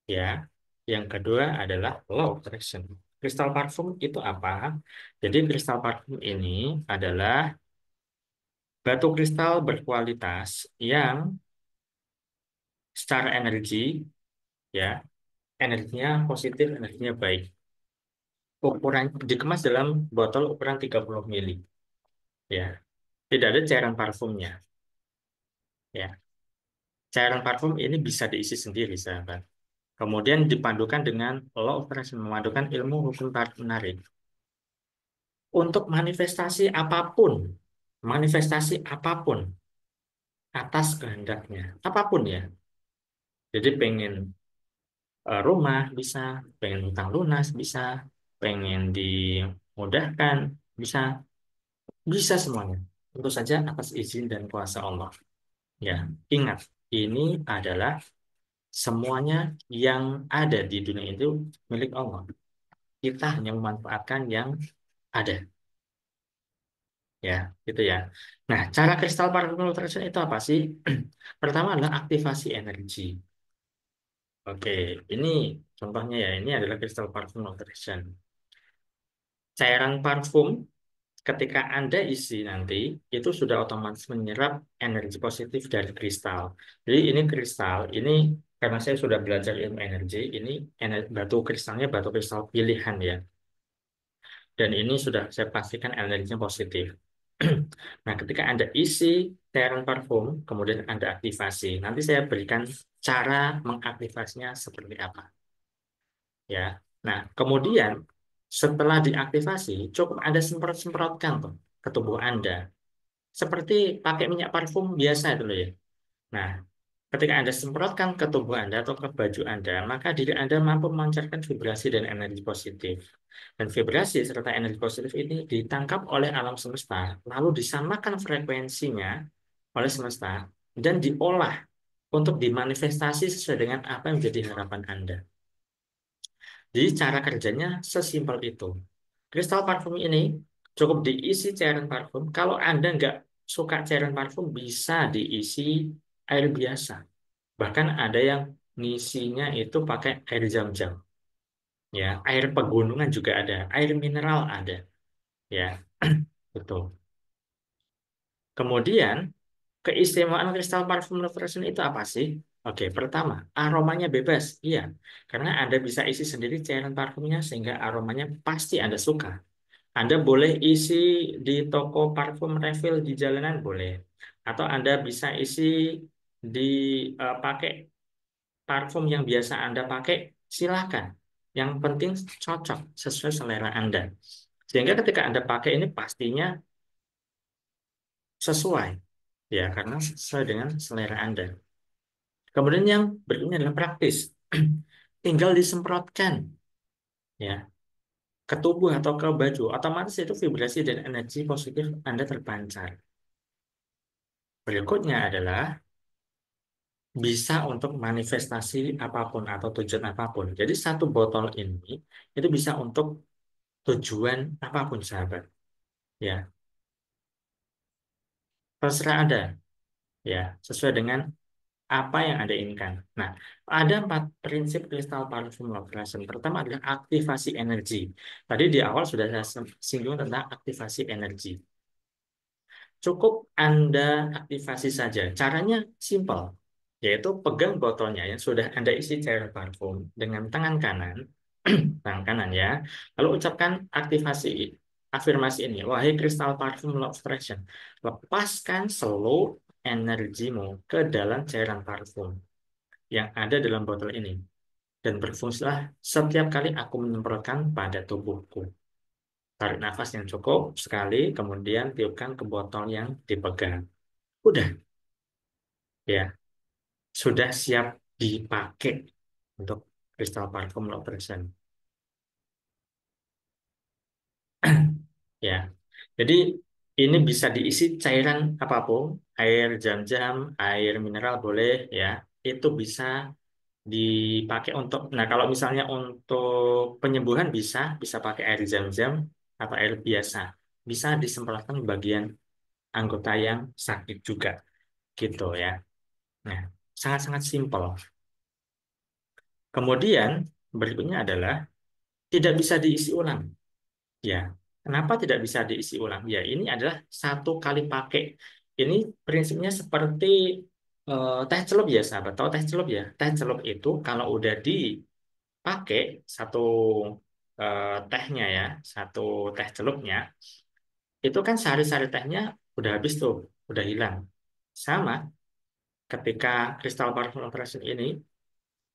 ya. Yang kedua adalah law of attraction. Kristal parfum itu apa? Jadi kristal parfum ini adalah batu kristal berkualitas yang secara energi, ya, energinya positif, energinya baik. Ukuran dikemas dalam botol ukuran 30 mili, ya. Tidak ada cairan parfumnya, ya. Cairan parfum ini bisa diisi sendiri, sahabat. Kemudian dipadukan dengan law of attraction, memadukan ilmu hukum tarik menarik. Untuk manifestasi apapun atas kehendaknya, apapun ya. Jadi pengen rumah bisa, pengen hutang lunas bisa, pengen dimudahkan bisa, bisa semuanya. Tentu saja atas izin dan kuasa Allah. Ya, ingat, ini adalah semuanya yang ada di dunia itu milik Allah. Kita hanya memanfaatkan yang ada. Ya, gitu ya. Nah, cara kristal particle filtration itu apa sih? Pertama adalah aktivasi energi. Oke, ini contohnya ya, ini adalah kristal parfum filtration. Cairan parfum ketika Anda isi nanti, itu sudah otomatis menyerap energi positif dari kristal. Jadi ini kristal, ini karena saya sudah belajar ilmu energi, ini batu kristalnya batu kristal pilihan ya. Dan ini sudah saya pastikan energinya positif. Nah, ketika Anda isi cairan parfum, kemudian Anda aktifasi. Nanti saya berikan cara mengaktifasinya seperti apa. Ya. Nah, kemudian setelah diaktifasi, cukup Anda semprot-semprotkan tuh. ke tubuh Anda. Seperti pakai minyak parfum biasa itu loh ya. Nah, ketika Anda semprotkan ke tubuh Anda atau ke baju Anda, maka diri Anda mampu memancarkan vibrasi dan energi positif. Dan vibrasi serta energi positif ini ditangkap oleh alam semesta, lalu disamakan frekuensinya oleh semesta, dan diolah untuk dimanifestasi sesuai dengan apa yang menjadi harapan Anda. Jadi cara kerjanya sesimpel itu. Kristal parfum ini cukup diisi cairan parfum. Kalau Anda nggak suka cairan parfum, bisa diisi air biasa. Bahkan ada yang ngisinya itu pakai air zam-zam. Ya, air pegunungan juga ada, air mineral ada. Ya, betul. Kemudian, keistimewaan kristal parfum Love Freshen itu apa sih? Oke, pertama, aromanya bebas. Iya, karena Anda bisa isi sendiri cairan parfumnya sehingga aromanya pasti Anda suka. Anda boleh isi di toko parfum refill di jalanan boleh. Atau Anda bisa isi di pakai parfum yang biasa Anda pakai, silakan. Yang penting cocok sesuai selera Anda. Sehingga ketika Anda pakai ini pastinya sesuai, ya karena sesuai dengan selera Anda. Kemudian yang berikutnya adalah praktis. Tinggal disemprotkan ya ke tubuh atau ke baju, otomatis itu vibrasi dan energi positif Anda terpancar. Berikutnya adalah bisa untuk manifestasi apapun atau tujuan apapun. Jadi satu botol ini itu bisa untuk tujuan apapun, sahabat. Ya, terserah Anda. Ya, sesuai dengan apa yang Anda inginkan. Nah, ada 4 prinsip kristal parfum Love Freshen. Pertama adalah aktivasi energi. Tadi di awal sudah saya singgung tentang aktivasi energi. Cukup Anda aktifasi saja. Caranya simpel, yaitu pegang botolnya yang sudah Anda isi cairan parfum dengan tangan kanan, tangan kanan ya. Lalu ucapkan aktivasi afirmasi ini, wahai kristal parfum Love Freshen, lepaskan seluruh energimu ke dalam cairan parfum yang ada dalam botol ini dan berfungsilah setiap kali aku menyemprotkan pada tubuhku. Tarik nafas yang cukup sekali, kemudian tiupkan ke botol yang dipegang. Udah, ya, sudah siap dipakai untuk kristal parfum Love Freshen. Ya, jadi ini bisa diisi cairan apapun, air zam-zam, air mineral boleh, ya. Itu bisa dipakai untuk, nah kalau misalnya untuk penyembuhan bisa pakai air zam-zam atau air biasa. Bisa disemprotkan bagian anggota yang sakit juga, gitu ya. Nah, sangat-sangat simpel. Kemudian berikutnya adalah tidak bisa diisi ulang. Ya, kenapa tidak bisa diisi ulang? Ya, ini adalah satu kali pakai. Ini prinsipnya seperti teh celup ya, sahabat. Tahu teh celup ya? Teh celup itu kalau udah dipakai satu tehnya ya, satu teh celupnya, itu kan sari-sari tehnya udah habis tuh, udah hilang. Sama ketika kristal parfum operation ini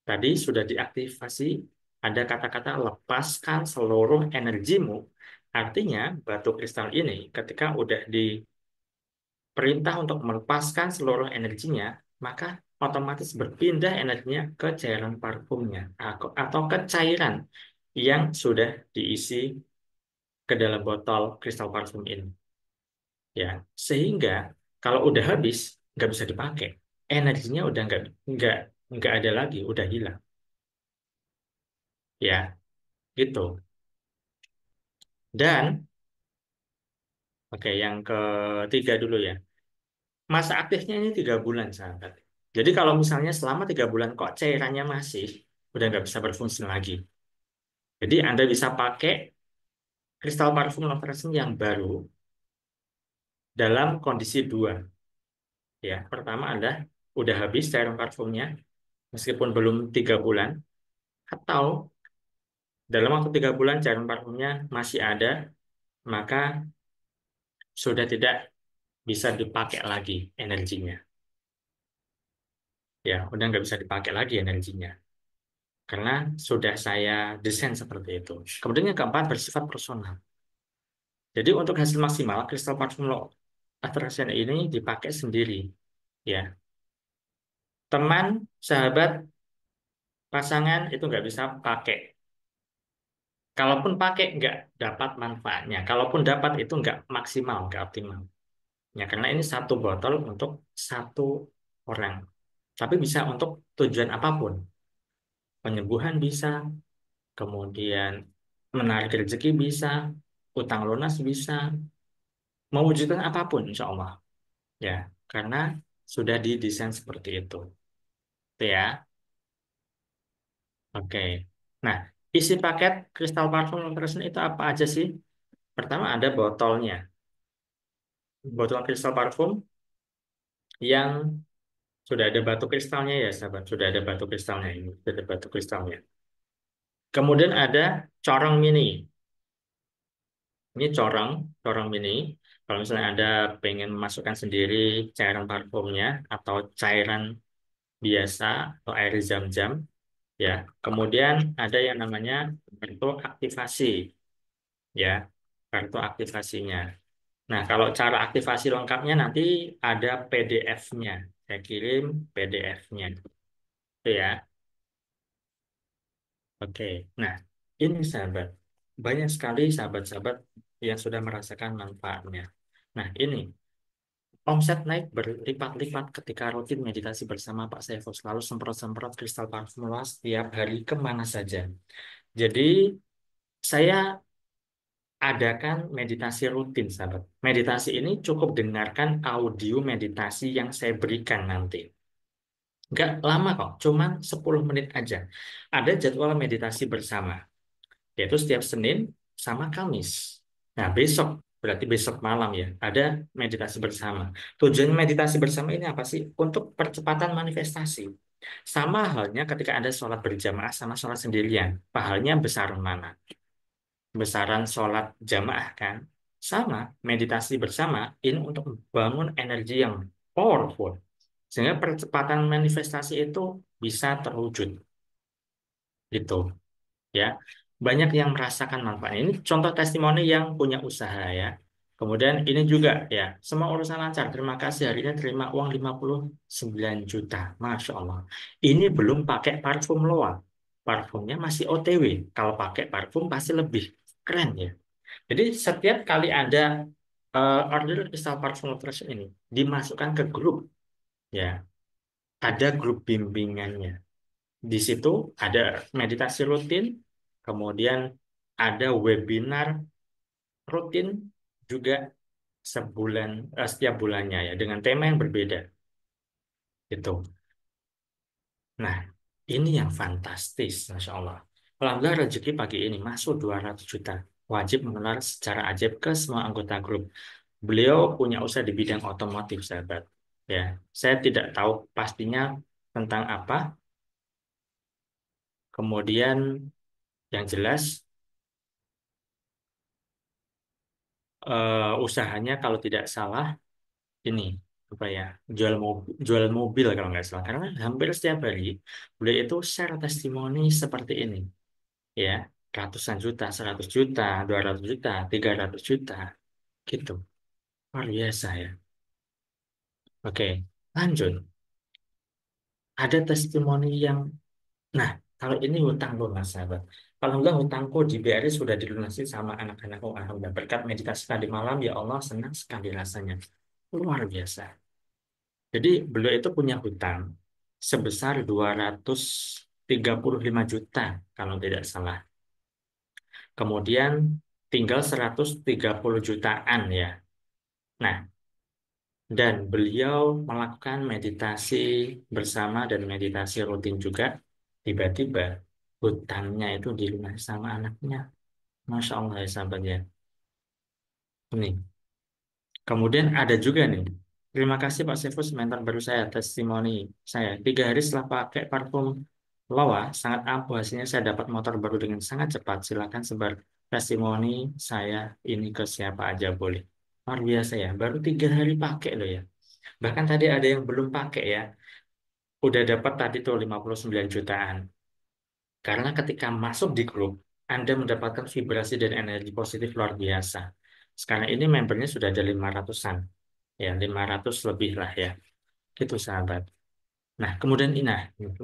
tadi sudah diaktifasi, ada kata-kata lepaskan seluruh energimu. Artinya, batu kristal ini ketika udah diperintah untuk melepaskan seluruh energinya, maka otomatis berpindah energinya ke cairan parfumnya atau ke cairan yang sudah diisi ke dalam botol kristal parfum ini. Ya, sehingga kalau udah habis, nggak bisa dipakai. Energinya udah nggak ada lagi, udah hilang. Ya, gitu. Dan, oke, yang ketiga dulu ya. Masa aktifnya ini 3 bulan, sahabat. Jadi kalau misalnya selama 3 bulan kok cairannya masih, udah nggak bisa berfungsi lagi. Jadi Anda bisa pakai kristal parfum Love Freshen yang baru dalam kondisi dua. Ya, pertama adalah udah habis cairan parfumnya, meskipun belum 3 bulan, atau dalam waktu 3 bulan cairan parfumnya masih ada, maka sudah tidak bisa dipakai lagi energinya. Ya, udah nggak bisa dipakai lagi energinya. Karena sudah saya desain seperti itu. Kemudian yang keempat bersifat personal. Jadi untuk hasil maksimal, Crystal Parfum Law Attraction ini dipakai sendiri. Ya, teman, sahabat, pasangan itu nggak bisa pakai. Kalaupun pakai nggak dapat manfaatnya. Kalaupun dapat itu nggak maksimal, nggak optimal. Ya, karena ini satu botol untuk satu orang. Tapi bisa untuk tujuan apapun. Penyembuhan bisa, kemudian menarik rezeki bisa, utang lunas bisa, mewujudkan apapun insya Allah. Ya, karena sudah didesain seperti itu. Itu ya. Oke. Nah, isi paket Crystal Parfum Nutrition itu apa aja sih? Pertama ada botolnya. Botol Crystal Parfum yang sudah ada batu kristalnya ya, sahabat. Sudah ada batu kristalnya ini. Sudah ada batu kristalnya. Kemudian ada corong mini. Ini corong, corong mini. Kalau misalnya Anda pengen masukkan sendiri cairan parfumnya atau cairan biasa atau air zam-zam, ya. Kemudian ada yang namanya kartu aktivasi, ya. Kartu aktivasinya. Nah, kalau cara aktivasi lengkapnya nanti ada PDF-nya. Saya kirim PDF-nya. Itu ya. Oke. Nah, ini sahabat. Banyak sekali sahabat-sahabat yang sudah merasakan manfaatnya. Nah, ini omset naik berlipat-lipat ketika rutin meditasi bersama Pak Saiful. Selalu semprot-semprot kristal parfum luas setiap hari kemana saja. Jadi, saya adakan meditasi rutin, sahabat. Meditasi ini cukup dengarkan audio meditasi yang saya berikan nanti. Nggak lama kok, cuman 10 menit aja. Ada jadwal meditasi bersama, yaitu setiap Senin sama Kamis. Nah, besok, berarti besok malam ya, ada meditasi bersama. Tujuan meditasi bersama ini apa sih? Untuk percepatan manifestasi. Sama halnya ketika Anda sholat berjamaah sama sholat sendirian. Pahalanya besar mana? Besaran sholat jamaah kan? Sama, meditasi bersama ini untuk membangun energi yang powerful. Sehingga percepatan manifestasi itu bisa terwujud. Gitu. Ya, banyak yang merasakan manfaat ini contoh testimoni yang punya usaha ya. Kemudian ini juga ya, semua urusan lancar, terima kasih, hari ini terima uang 59 juta, Masya Allah. Ini belum pakai parfum loa, parfumnya masih OTW. Kalau pakai parfum pasti lebih keren ya. Jadi setiap kali Anda order kristal parfum Nutrition ini dimasukkan ke grup ya, ada grup bimbingannya. Di situ ada meditasi rutin, kemudian ada webinar rutin juga sebulan, setiap bulannya ya, dengan tema yang berbeda. Gitu. Nah, ini yang fantastis, Masya Allah. Alhamdulillah rezeki pagi ini masuk 200 juta. Wajib menular secara ajaib ke semua anggota grup. Beliau punya usaha di bidang otomotif, sahabat. Ya, saya tidak tahu pastinya tentang apa. Kemudian yang jelas usahanya kalau tidak salah ini apa ya, jual mobil kalau nggak salah, karena hampir setiap hari beliau itu share testimoni seperti ini ya, ratusan juta, 100 juta, 200 juta, 300 juta gitu, luar biasa ya. Oke, lanjut, ada testimoni yang, nah, kalau ini hutang lunas, sahabat. Kalau enggak, hutangku di BRI sudah dilunasi sama anak-anakku, alhamdulillah. Berkat meditasi tadi malam, ya Allah, senang sekali rasanya. Luar biasa. Jadi beliau itu punya hutang sebesar 235 juta kalau tidak salah. Kemudian tinggal 130 jutaan ya. Nah, dan beliau melakukan meditasi bersama dan meditasi rutin juga. Tiba-tiba hutangnya itu dilunasi sama anaknya. Masya Allah ya sahabat ya. Ini. Kemudian ada juga nih. Terima kasih Pak Sefus, mentor baru saya, testimoni saya. 3 hari setelah pakai parfum Lawa, sangat ampuh hasilnya, saya dapat motor baru dengan sangat cepat. Silakan sebar testimoni saya ini ke siapa aja boleh. Luar biasa ya, baru 3 hari pakai loh ya. Bahkan tadi ada yang belum pakai ya, udah dapat tadi tuh 59 jutaan. Karena ketika masuk di grup, Anda mendapatkan vibrasi dan energi positif luar biasa. Sekarang ini membernya sudah ada 500-an. Ya, 500 lebih lah ya. Gitu sahabat. Nah, kemudian ini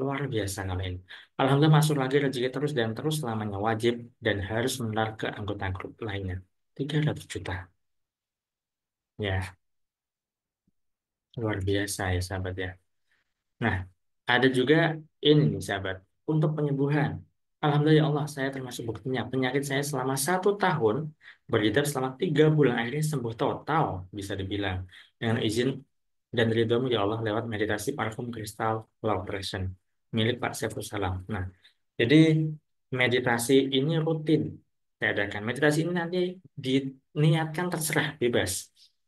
luar biasa kalau ini. Alhamdulillah masuk lagi rezeki terus dan terus selamanya wajib dan harus menular ke anggota grup lainnya. 300 juta. Ya, luar biasa ya sahabat ya. Nah, ada juga ini nih sahabat, untuk penyembuhan. Alhamdulillah ya Allah, saya termasuk buktinya. Penyakit saya selama 1 tahun, beredar selama 3 bulan, akhirnya sembuh total, bisa dibilang. Dengan izin dan ridhomu ya Allah, lewat meditasi parfum kristal Love Presence, milik Pak Saiful Salam. Nah, jadi meditasi ini rutin saya adakan. Meditasi ini nanti diniatkan terserah, bebas.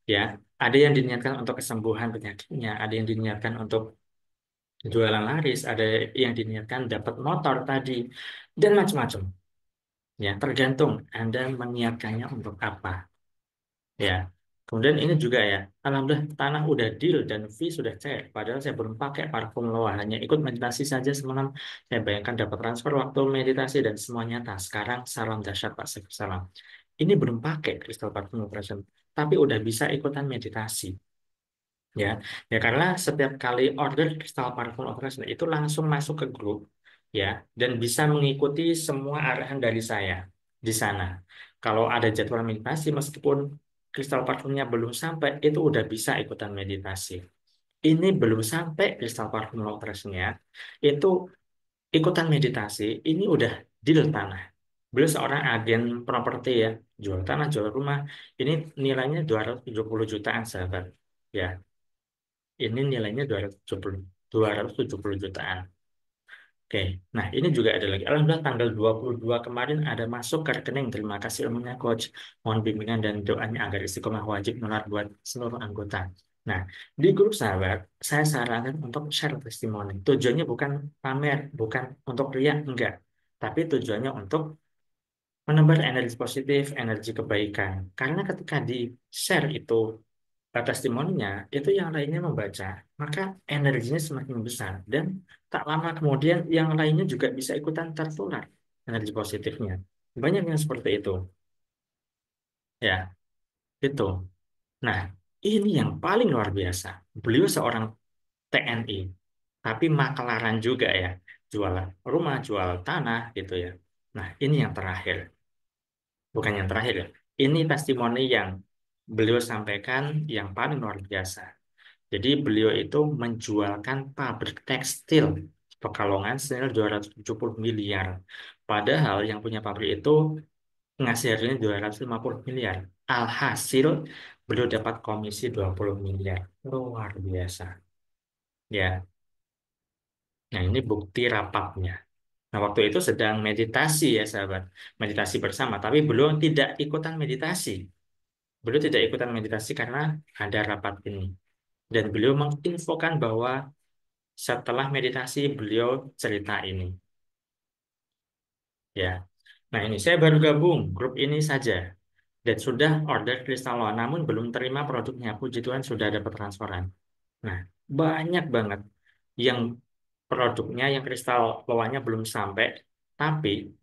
Ya, ada yang diniatkan untuk kesembuhan penyakitnya, ada yang diniatkan untuk jualan laris, ada yang diniatkan dapat motor tadi, dan macam-macam. Ya, tergantung Anda meniatkannya untuk apa. Ya, kemudian ini juga ya, alhamdulillah tanah udah deal dan fee sudah cair. Padahal saya belum pakai parfum loa, hanya ikut meditasi saja semalam. Saya bayangkan dapat transfer waktu meditasi dan semua nyata. Sekarang salam dahsyat Pak Saiful Salam. Ini belum pakai Crystal Parfum Operation, tapi udah bisa ikutan meditasi. Ya, ya karena setiap kali order kristal parfum operation itu langsung masuk ke grup, ya, dan bisa mengikuti semua arahan dari saya di sana. Kalau ada jadwal meditasi, meskipun kristal parfumnya belum sampai, itu udah bisa ikutan meditasi. Ini belum sampai kristal parfum operationnya, itu ikutan meditasi, ini udah deal tanah. Beliau seorang agen properti ya, jual tanah, jual rumah. Ini nilainya 270 jutaan sahabat. Ya, ini nilainya 270 jutaan. Oke, nah ini juga ada lagi. Alhamdulillah tanggal 22 kemarin ada masuk ke rekening. Terima kasih ilmunya Coach. Mohon bimbingan dan doanya agar istiqomah wajib nular buat seluruh anggota. Nah, di grup sahabat, saya sarankan untuk share testimoni. Tujuannya bukan pamer, bukan untuk riak, enggak. Tapi tujuannya untuk menebar energi positif, energi kebaikan. Karena ketika di-share itu testimoninya, itu yang lainnya membaca, maka energinya semakin besar. Dan tak lama kemudian yang lainnya juga bisa ikutan tertular energi positifnya. Banyak yang seperti itu. Ya, itu. Nah, ini yang paling luar biasa. Beliau seorang TNI, tapi makelaran juga ya. Jual rumah, jual tanah gitu ya. Nah, ini yang terakhir. Bukan yang terakhir ya. Ini testimoni yang beliau sampaikan yang paling luar biasa. Jadi beliau itu menjualkan pabrik tekstil Pekalongan senilai 270 miliar. Padahal yang punya pabrik itu ngasih harganya 250 miliar. Alhasil beliau dapat komisi 20 miliar. Luar biasa. Ya, nah ini bukti rapatnya. Nah, waktu itu sedang meditasi ya sahabat. Meditasi bersama. Tapi beliau tidak ikutan meditasi. Beliau tidak ikutan meditasi karena ada rapat ini. Dan beliau menginfokan bahwa setelah meditasi beliau cerita ini. Ya, nah ini saya baru gabung grup ini saja dan sudah order kristal loa, namun belum terima produknya. Puji Tuhan sudah dapat transferan. Nah, banyak banget yang produknya yang kristal loanya belum sampai, tapi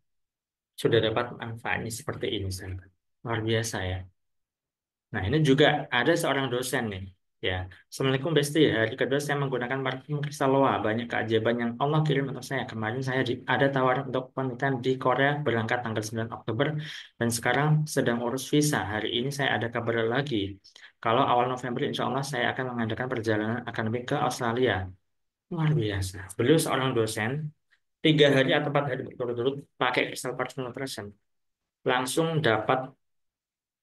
sudah dapat manfaatnya seperti ini, sahabat. Luar biasa ya. Nah, ini juga ada seorang dosen nih. Ya, Assalamualaikum Besti. Hari kedua saya menggunakan parfum Kristaloa. Banyak keajaiban yang Allah kirim untuk saya. Kemarin saya ada tawaran untuk penelitian di Korea berangkat tanggal 9 Oktober dan sekarang sedang urus visa. Hari ini saya ada kabar lagi. Kalau awal November insya Allah saya akan mengadakan perjalanan akademik ke Australia. Luar biasa. Beliau seorang dosen, 3 hari atau 4 hari berturut-turut pakai Crystal Parfum Nutrition. Langsung dapat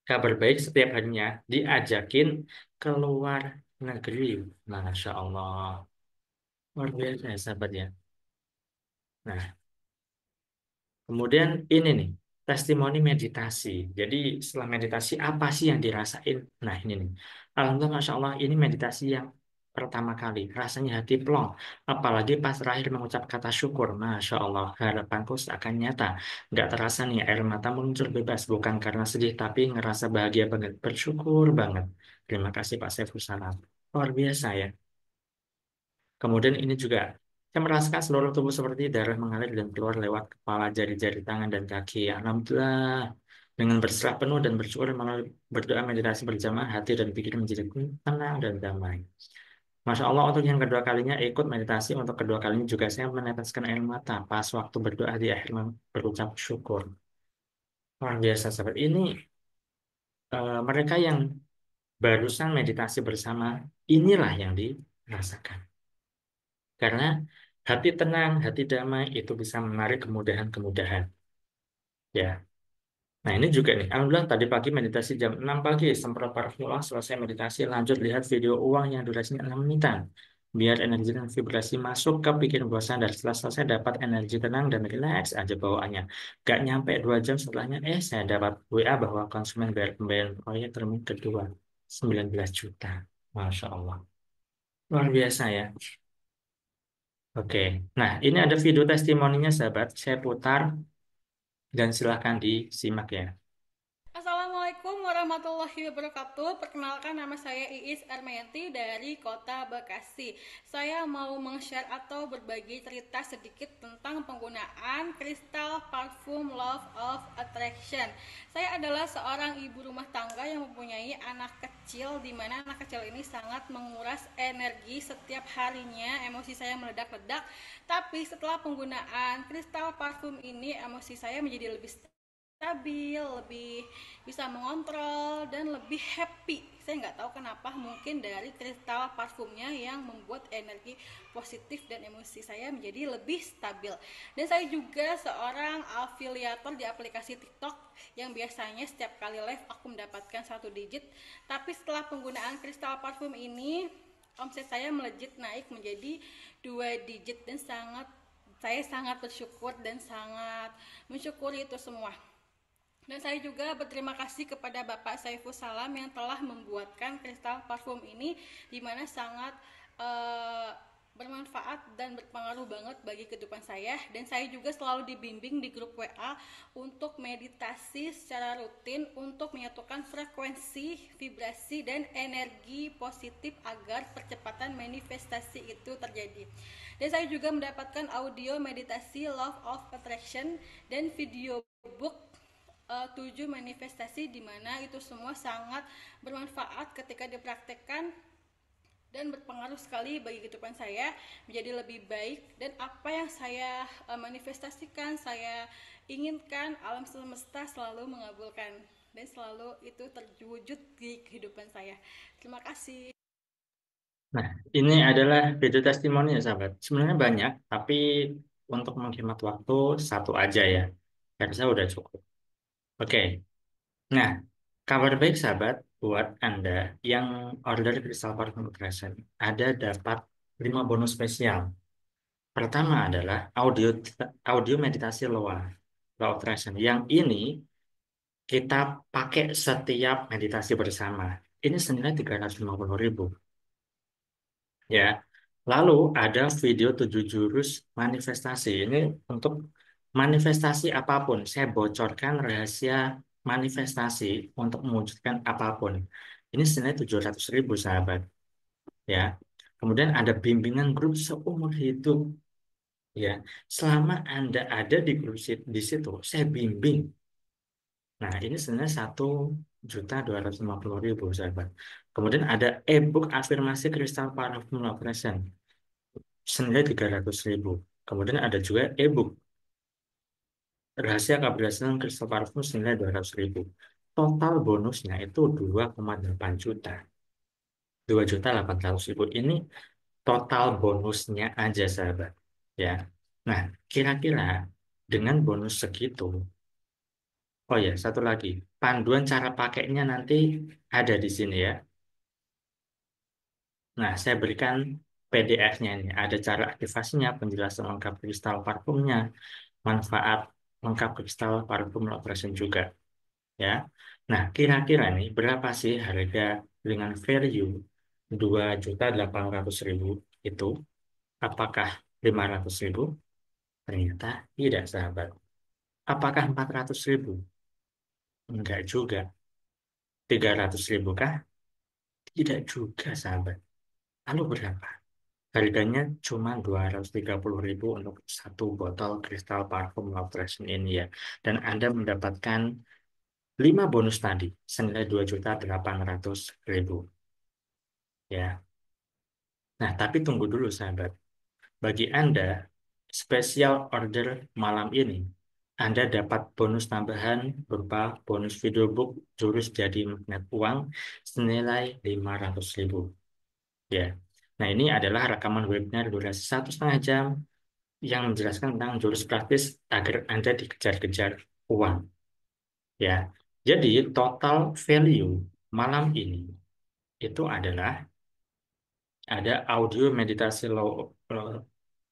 kabar baik setiap harinya diajakin keluar negeri. Masya Allah. Luar biasa ya sahabat ya. Nah, kemudian ini nih, testimoni meditasi. Jadi setelah meditasi apa sih yang dirasain? Nah ini nih. Alhamdulillah Masya Allah ini meditasi yang pertama kali. Rasanya hati plong. Apalagi pas terakhir mengucap kata syukur. Masya Allah harapanku seakan nyata. Nggak terasa nih air mata muncul bebas. Bukan karena sedih tapi ngerasa bahagia banget. Bersyukur banget. Terima kasih Pak Saiful Salam. Luar biasa ya. Kemudian ini juga saya merasakan seluruh tubuh seperti darah mengalir dan keluar lewat kepala, jari-jari tangan dan kaki. Alhamdulillah. Dengan berserah penuh dan bersyukur melalui berdoa meditasi berjamaah, hati dan pikiran menjadi tenang dan damai. Masya Allah, untuk yang kedua kalinya ikut meditasi, untuk kedua kalinya juga saya meneteskan air mata pas waktu berdoa di akhir berucap syukur. Luar biasa, sahabat. Ini mereka yang barusan meditasi bersama, inilah yang dirasakan. Karena hati tenang, hati damai itu bisa menarik kemudahan-kemudahan. Ya. Nah ini juga nih, alhamdulillah tadi pagi meditasi jam 6 pagi, seperempat pulang selesai meditasi, lanjut lihat video uang yang durasinya 6 menitan. Biar energi dan vibrasi masuk ke pikiran bawah sadar. Setelah selesai dapat energi tenang dan relax aja bawaannya. Gak nyampe 2 jam setelahnya, saya dapat WA bahwa konsumen bayar pembayaran proyek termin kedua, 19 juta. Masya Allah. Luar biasa ya. Oke, nah ini ada video testimoninya sahabat, saya putar dan silahkan disimak ya. Assalamualaikum warahmatullahi wabarakatuh. Perkenalkan, nama saya Iis Ermayanti dari Kota Bekasi. Saya mau meng-share atau berbagi cerita sedikit tentang penggunaan kristal parfum Love of Attraction. Saya adalah seorang ibu rumah tangga yang mempunyai anak kecil, di mana anak kecil ini sangat menguras energi setiap harinya. Emosi saya meledak-ledak. Tapi setelah penggunaan kristal parfum ini, emosi saya menjadi lebih stabil, lebih bisa mengontrol dan lebih happy. Saya nggak tahu kenapa, mungkin dari kristal parfumnya yang membuat energi positif dan emosi saya menjadi lebih stabil. Dan saya juga seorang afiliator di aplikasi TikTok yang biasanya setiap kali live aku mendapatkan 1 digit, tapi setelah penggunaan kristal parfum ini omset saya melejit naik menjadi 2 digit, dan saya sangat bersyukur dan sangat mensyukuri itu semua. Dan saya juga berterima kasih kepada Bapak Saiful Salam yang telah membuatkan kristal parfum ini, di mana sangat bermanfaat dan berpengaruh banget bagi kehidupan saya. Dan saya juga selalu dibimbing di grup WA untuk meditasi secara rutin untuk menyatukan frekuensi, vibrasi, dan energi positif agar percepatan manifestasi itu terjadi. Dan saya juga mendapatkan audio meditasi Love of Attraction dan video book 7 manifestasi, di mana itu semua sangat bermanfaat ketika dipraktekkan dan berpengaruh sekali bagi kehidupan saya menjadi lebih baik. Dan apa yang saya manifestasikan, saya inginkan, alam semesta selalu mengabulkan dan selalu itu terwujud di kehidupan saya. Terima kasih. Nah, ini adalah video testimoni ya sahabat. Sebenarnya banyak, tapi untuk menghemat waktu satu aja ya. Karena saya udah cukup. Oke, nah kabar baik sahabat buat Anda yang order Crystal Parfum Present. Ada dapat 5 bonus spesial. Pertama adalah audio meditasi Law of Attraction. Yang ini kita pakai setiap meditasi bersama. Ini senilai 350.000. Ya, lalu ada video 7 jurus manifestasi. Ini untuk manifestasi apapun. Saya bocorkan rahasia manifestasi untuk mewujudkan apapun. Ini senilai 700.000 sahabat. Ya, kemudian ada bimbingan grup seumur hidup. Ya, selama Anda ada di grup di situ, saya bimbing. Nah, ini sebenarnya 1.250.000 sahabat. Kemudian ada e-book afirmasi kristal parfum Present senilai 300.000. Kemudian ada juga e-book rahasia keberhasilan kristal parfum senilai 200.000. Total bonusnya itu 2,8 juta. 2.800.000 ini total bonusnya aja sahabat. Ya. Nah, kira-kira dengan bonus segitu, oh ya, satu lagi, panduan cara pakainya nanti ada di sini ya. Nah, saya berikan PDF-nya ini. Ada cara aktivasinya, penjelasan lengkap kristal parfumnya, manfaat lengkap kristal parfum operation juga. Ya. Nah, kira-kira nih berapa sih harga dengan value 2.800.000 itu? Apakah 500.000? Ternyata tidak, sahabat. Apakah 400.000? Enggak juga. 300.000 kah? Tidak juga, sahabat. Lalu berapa? Harganya cuma 230.000 untuk satu botol kristal parfum Love Attraction ini ya. Dan Anda mendapatkan 5 bonus tadi senilai 2.800.000 ya. Nah, tapi tunggu dulu sahabat. Bagi Anda, spesial order malam ini, Anda dapat bonus tambahan berupa bonus videobook jurus jadi magnet uang senilai 500.000. Ya. Nah, ini adalah rekaman webinar durasi 1,5 jam yang menjelaskan tentang jurus praktis agar Anda dikejar-kejar uang. Ya. Jadi, total value malam ini itu adalah ada audio meditasi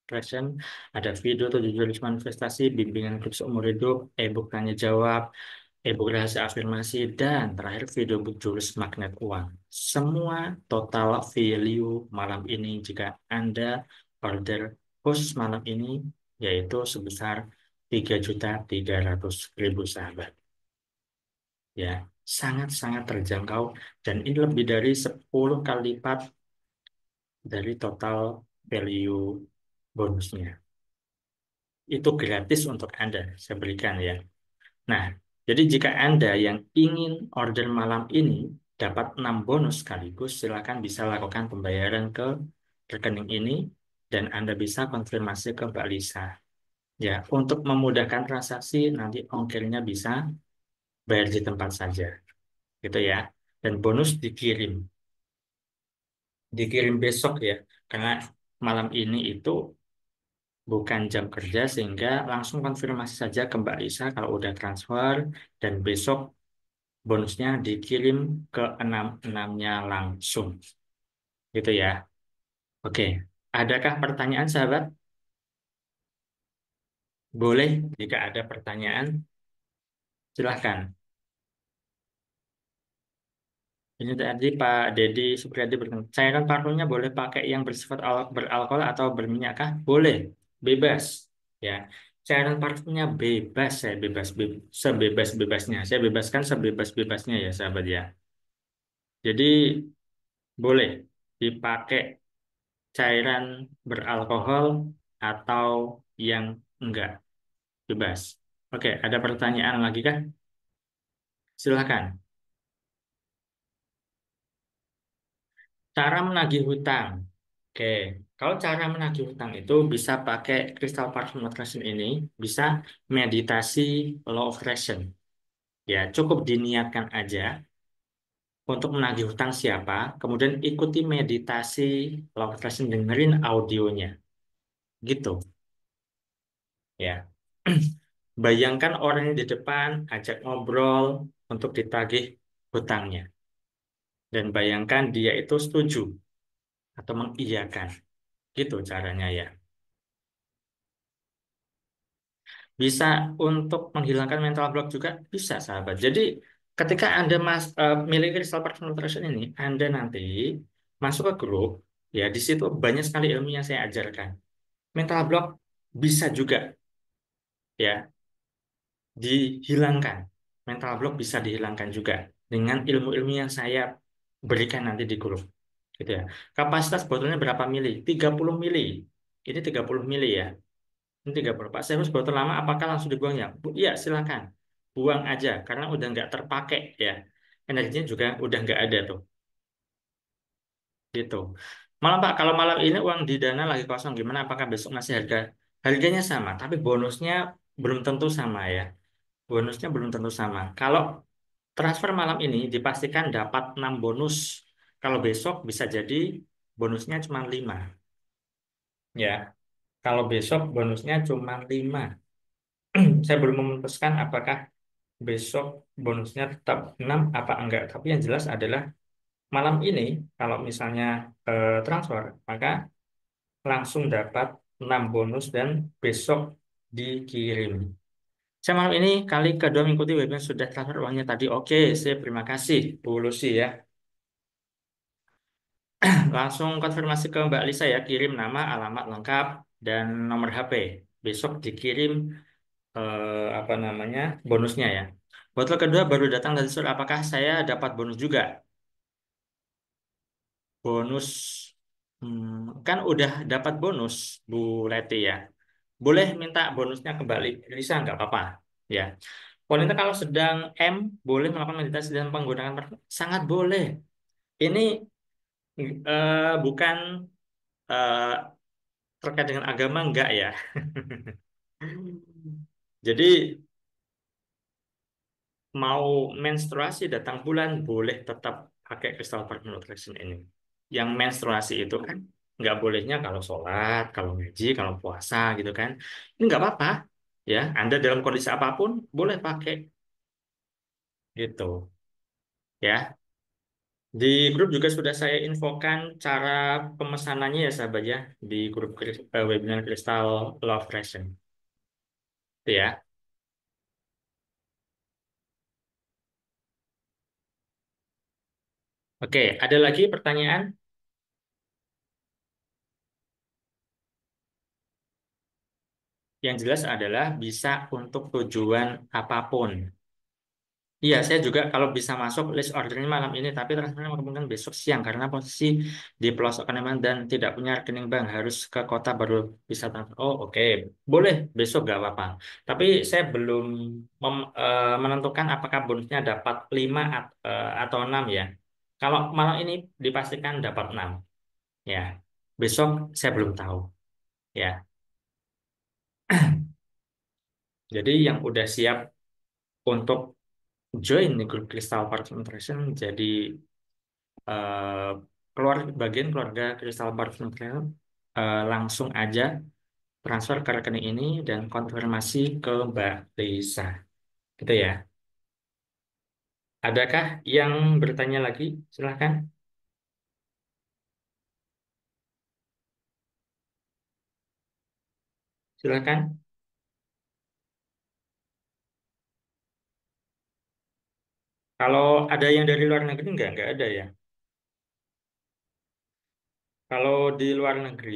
Passion, ada video 7 jurus manifestasi, bimbingan grup seumur hidup, e-book tanya jawab, e-book rahasia afirmasi, dan terakhir video book jurus magnet uang. Semua total value malam ini jika Anda order khusus malam ini yaitu sebesar 3.300.000 sahabat. Ya, sangat-sangat terjangkau dan ini lebih dari 10 kali lipat dari total value bonusnya. Itu gratis untuk Anda, saya berikan ya. Nah, jadi jika Anda yang ingin order malam ini dapat 6 bonus sekaligus, silakan bisa lakukan pembayaran ke rekening ini dan Anda bisa konfirmasi ke Mbak Lisa. Ya, untuk memudahkan transaksi nanti ongkirnya bisa bayar di tempat saja, gitu ya. Dan bonus dikirim besok ya, karena malam ini itu bukan jam kerja sehingga langsung konfirmasi saja ke Mbak Lisa kalau udah transfer dan besok bonusnya dikirim ke enam-enamnya langsung gitu ya. Oke, adakah pertanyaan sahabat? Boleh jika ada pertanyaan silahkan. Ini tadi Pak Dedi Supriyadi bertanya, cairan parfumnya boleh pakai yang bersifat beralkohol atau berminyak kah? Boleh, bebas. Ya, cairan parfumnya bebas, saya sebebas-bebasnya. Saya bebaskan sebebas-bebasnya ya sahabat ya. Jadi boleh dipakai cairan beralkohol atau yang enggak, bebas. Oke, ada pertanyaan lagi kah? Silahkan. Cara menagih hutang. Oke, kalau cara menagih hutang itu bisa pakai Crystal Parfum Nutrition ini, bisa meditasi Law of Attraction. Ya, cukup diniatkan aja untuk menagih hutang siapa, kemudian ikuti meditasi Law of Attraction, dengerin audionya. Gitu, ya. Bayangkan orang yang di depan, ajak ngobrol untuk ditagih hutangnya. Dan bayangkan dia itu setuju atau mengiyakan. Gitu caranya ya. Bisa untuk menghilangkan mental block juga bisa, sahabat. Jadi ketika Anda milih Crystal Park Nutrition ini, Anda nanti masuk ke grup, ya di situ banyak sekali ilmu yang saya ajarkan. Mental block bisa juga ya dihilangkan. Mental block bisa dihilangkan juga dengan ilmu-ilmu yang saya berikan nanti di grup. Gitu ya. Kapasitas botolnya berapa mili? 30 mili. Ini 30 mili ya. Ini 30. Pak, saya harus botol lama, apakah langsung dibuang ya? Iya, silakan. Buang aja, karena udah nggak terpakai ya. Energinya juga udah nggak ada tuh. Gitu. Malam Pak, kalau malam ini uang di Dana lagi kosong, gimana? Apakah besok masih harganya sama? Tapi bonusnya belum tentu sama ya. Bonusnya belum tentu sama. Kalau transfer malam ini dipastikan dapat 6 bonus. Kalau besok bisa jadi bonusnya cuma 5. Ya, kalau besok bonusnya cuma 5. Saya belum memutuskan apakah besok bonusnya tetap 6 apa enggak. Tapi yang jelas adalah malam ini kalau misalnya transfer, maka langsung dapat 6 bonus dan besok dikirim. Saya malam ini kali kedua mengikuti webinar sudah transfer uangnya tadi. Oke, saya terima kasih Bu Lucy ya. Langsung konfirmasi ke Mbak Lisa ya, kirim nama, alamat lengkap, dan nomor HP. Besok dikirim apa namanya bonusnya ya. Botol kedua baru datang dari sur. Apakah saya dapat bonus juga? Bonus, kan udah dapat bonus Bu Leti ya. Boleh minta bonusnya kembali, Lisa nggak apa-apa ya. Wanita kalau sedang M boleh melakukan meditasi dan penggunaan parfum? Sangat boleh. Ini bukan eh, terkait dengan agama enggak ya. Jadi mau menstruasi datang bulan boleh tetap pakai Crystal Park Nutrition ini. Yang menstruasi itu kan nggak bolehnya kalau sholat, kalau ngaji, kalau puasa gitu kan. Ini nggak apa-apa ya. Anda dalam kondisi apapun boleh pakai gitu ya. Di grup juga sudah saya infokan cara pemesanannya ya sahabat ya di grup webinar Crystal Love Fashion. Itu ya. Oke, ada lagi pertanyaan? Yang jelas adalah bisa untuk tujuan apapun. Iya, saya juga kalau bisa masuk list ordernya malam ini, tapi transfernya kemungkinan besok siang karena posisi di pelosok Kalimantan dan tidak punya rekening bank, harus ke kota baru bisa transfer. Oh, oke. Boleh, besok nggak apa-apa. Tapi saya belum menentukan apakah bonusnya dapat 5 atau 6 ya. Kalau malam ini dipastikan dapat 6 ya. Besok saya belum tahu ya. Jadi yang udah siap untuk join di grup Crystal Park Nutrition jadi eh, bagian keluarga Crystal Park Nutrition langsung aja transfer ke rekening ini dan konfirmasi ke Mbak Lisa. Gitu ya. Adakah yang bertanya lagi? Silahkan. Silahkan. Kalau ada yang dari luar negeri nggak ada ya. Kalau di luar negeri,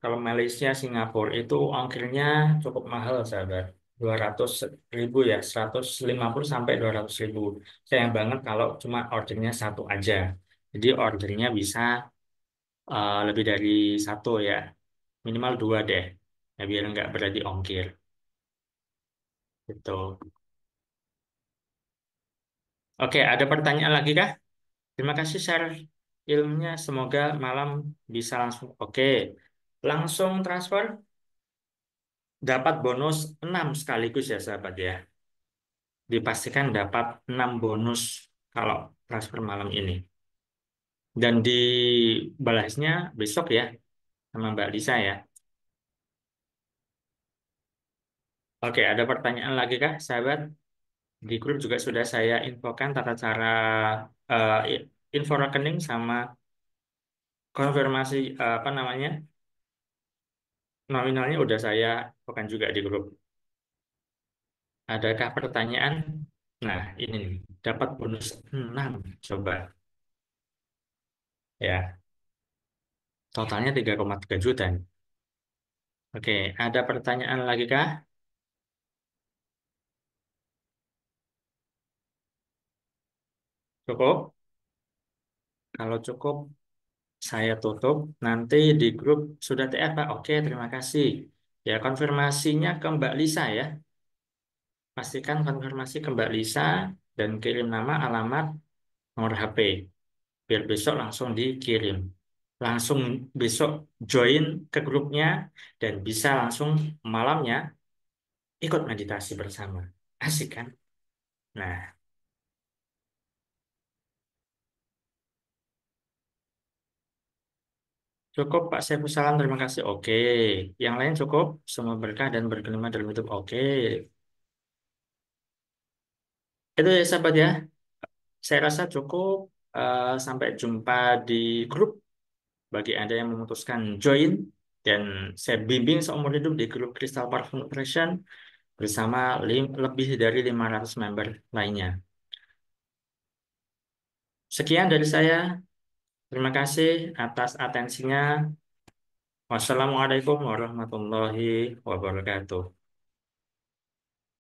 kalau Malaysia, Singapura itu ongkirnya cukup mahal, sahabat. 200.000 ya, 150 sampai 200.000. Sayang banget kalau cuma ordernya satu aja. Jadi ordernya bisa lebih dari satu ya, minimal dua deh. Ya, biar nggak berarti ongkir. Gitu. Oke, ada pertanyaan lagi kah? Terima kasih share ilmunya. Semoga malam bisa langsung. Oke, langsung transfer. Dapat bonus 6 sekaligus ya sahabat ya. Dipastikan dapat 6 bonus kalau transfer malam ini. Dan dibalasnya besok ya sama Mbak Lisa ya. Oke, ada pertanyaan lagi kah sahabat? Di grup juga sudah saya infokan tata cara info rekening sama konfirmasi apa namanya nominalnya udah saya infokan juga di grup. Adakah pertanyaan? Nah, ini nih, dapat bonus 6 coba ya. Totalnya 3,3 juta. Oke, ada pertanyaan lagi kah? Cukup? Kalau cukup, saya tutup. Nanti di grup sudah TR, Pak. Oke, terima kasih. Ya, konfirmasinya ke Mbak Lisa ya. Pastikan konfirmasi ke Mbak Lisa dan kirim nama, alamat, nomor HP. Biar besok langsung dikirim. Langsung besok join ke grupnya dan bisa langsung malamnya ikut meditasi bersama. Asik kan? Nah, cukup Pak Saiful Salam, terima kasih. Oke, yang lain cukup. Semua berkah dan berkelima dalam hidup. Oke, itu ya sahabat ya. Saya rasa cukup. Sampai jumpa di grup bagi Anda yang memutuskan join. Dan saya bimbing seumur hidup di grup Crystal Park Nutrition bersama lebih dari 500 member lainnya. Sekian dari saya. Terima kasih atas atensinya. Wassalamualaikum warahmatullahi wabarakatuh.